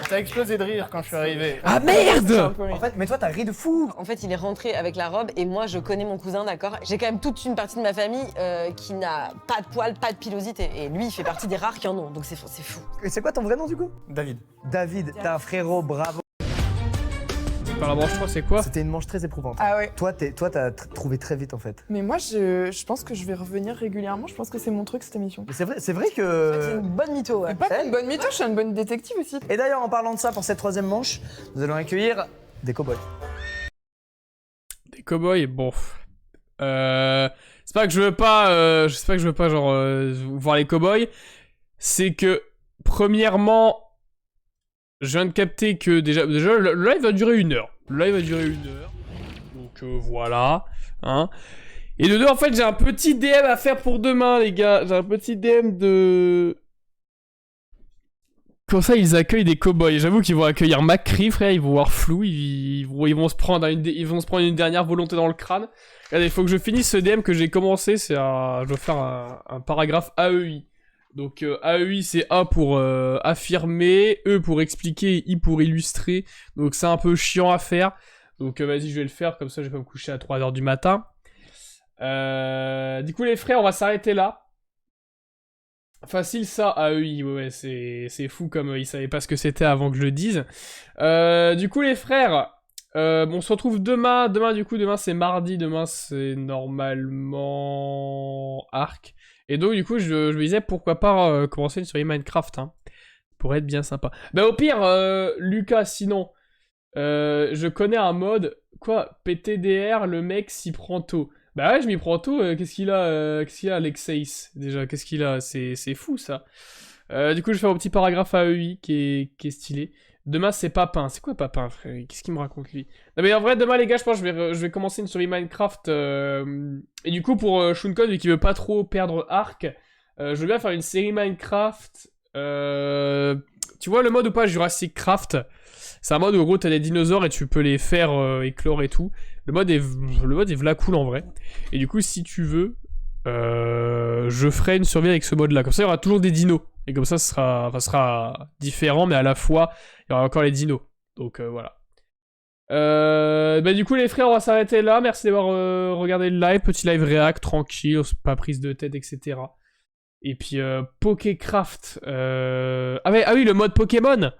T'as explosé de rire quand je suis arrivé. Ah merde! En fait, mais toi, t'as ri de fou. En fait, il est rentré avec la robe et moi, je connais mon cousin, d'accord? J'ai quand même toute une partie de ma famille qui n'a pas de poils, pas de pilosité. Et lui, il fait partie des rares qui en ont, donc c'est fou. Et c'est quoi ton vrai nom du coup? David. David, t'es un frérot, bravo. Par la manche 3, c'est quoi? C'était une manche très éprouvante. Ah ouais. Toi, t'as trouvé très vite en fait. Mais moi, je pense que je vais revenir régulièrement. Je pense que c'est mon truc, cette émission. Mais c'est vrai que. C'est une bonne mytho, ouais. Pas une bonne mytho, je suis une bonne détective aussi. Et d'ailleurs, en parlant de ça, pour cette troisième manche, nous allons accueillir des cow-boys. Des cow-boys, bon. C'est pas que je veux pas, genre voir les cow-boys. C'est que premièrement, je viens de capter que déjà le live va durer 1 heure. Le live va durer 1 heure. Donc voilà, hein. Et de deux, en fait, j'ai un petit DM à faire pour demain, les gars. J'ai un petit DM de. Comme ça, ils accueillent des cow-boys. J'avoue qu'ils vont accueillir McCree, frère. Ils vont voir flou. Ils vont se prendre une dernière volonté dans le crâne. Regardez, il faut que je finisse ce DM que j'ai commencé. Je dois faire un paragraphe AEI. Donc AEI, c'est A pour affirmer, E pour expliquer, I pour illustrer. Donc c'est un peu chiant à faire. Donc vas-y, je vais le faire. Comme ça, je vais pas me coucher à 3h du matin. Du coup, les frères, on va s'arrêter là. Facile ça, AEI, ouais, c'est fou comme ils savaient pas ce que c'était avant que je le dise. Du coup les frères, on se retrouve demain, demain c'est mardi, demain c'est normalement Arc. Et donc du coup je me disais pourquoi pas commencer une série Minecraft, hein. Pour être bien sympa. Bah au pire, Lucas, sinon, je connais un mode, quoi, PTDR, le mec s'y prend tôt. Bah ouais, je m'y prends tôt, qu'est-ce qu'il a, Alexeis, déjà, qu'est-ce qu'il a, c'est fou, ça. Du coup, je vais faire un petit paragraphe AEI qui est stylé. Demain, c'est Papin. C'est quoi Papin, frère? Qu'est-ce qu'il me raconte, lui? Non, mais en vrai, demain, les gars, je pense que je vais commencer une série Minecraft. Et du coup, pour Shunkon, vu qu'il veut pas trop perdre Arc, je veux bien faire une série Minecraft. Tu vois le mode ou pas, Jurassic Craft? C'est un mode où, en gros, t'as des dinosaures et tu peux les faire éclore et tout. Le mode est v'là cool, en vrai. Et du coup, si tu veux, je ferai une survie avec ce mode-là. Comme ça, il y aura toujours des dinos. Et comme ça, ce sera différent, mais à la fois, il y aura encore les dinos. Donc, voilà. Bah, du coup, les frères, on va s'arrêter là. Merci d'avoir regardé le live. Petit live réact, tranquille, pas prise de tête, etc. Et puis, Pokécraft. Ah oui, le mode Pokémon.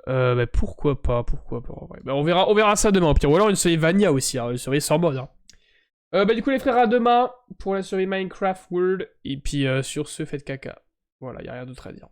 Bah, pourquoi pas, en vrai. Bah, on verra ça demain, au pire. Ou alors une série Vanilla aussi, hein, une série sans mode. Hein. Bah, du coup, les frères, à demain pour la série Minecraft World. Et puis, sur ce, faites caca. Voilà, y a rien d'autre à dire.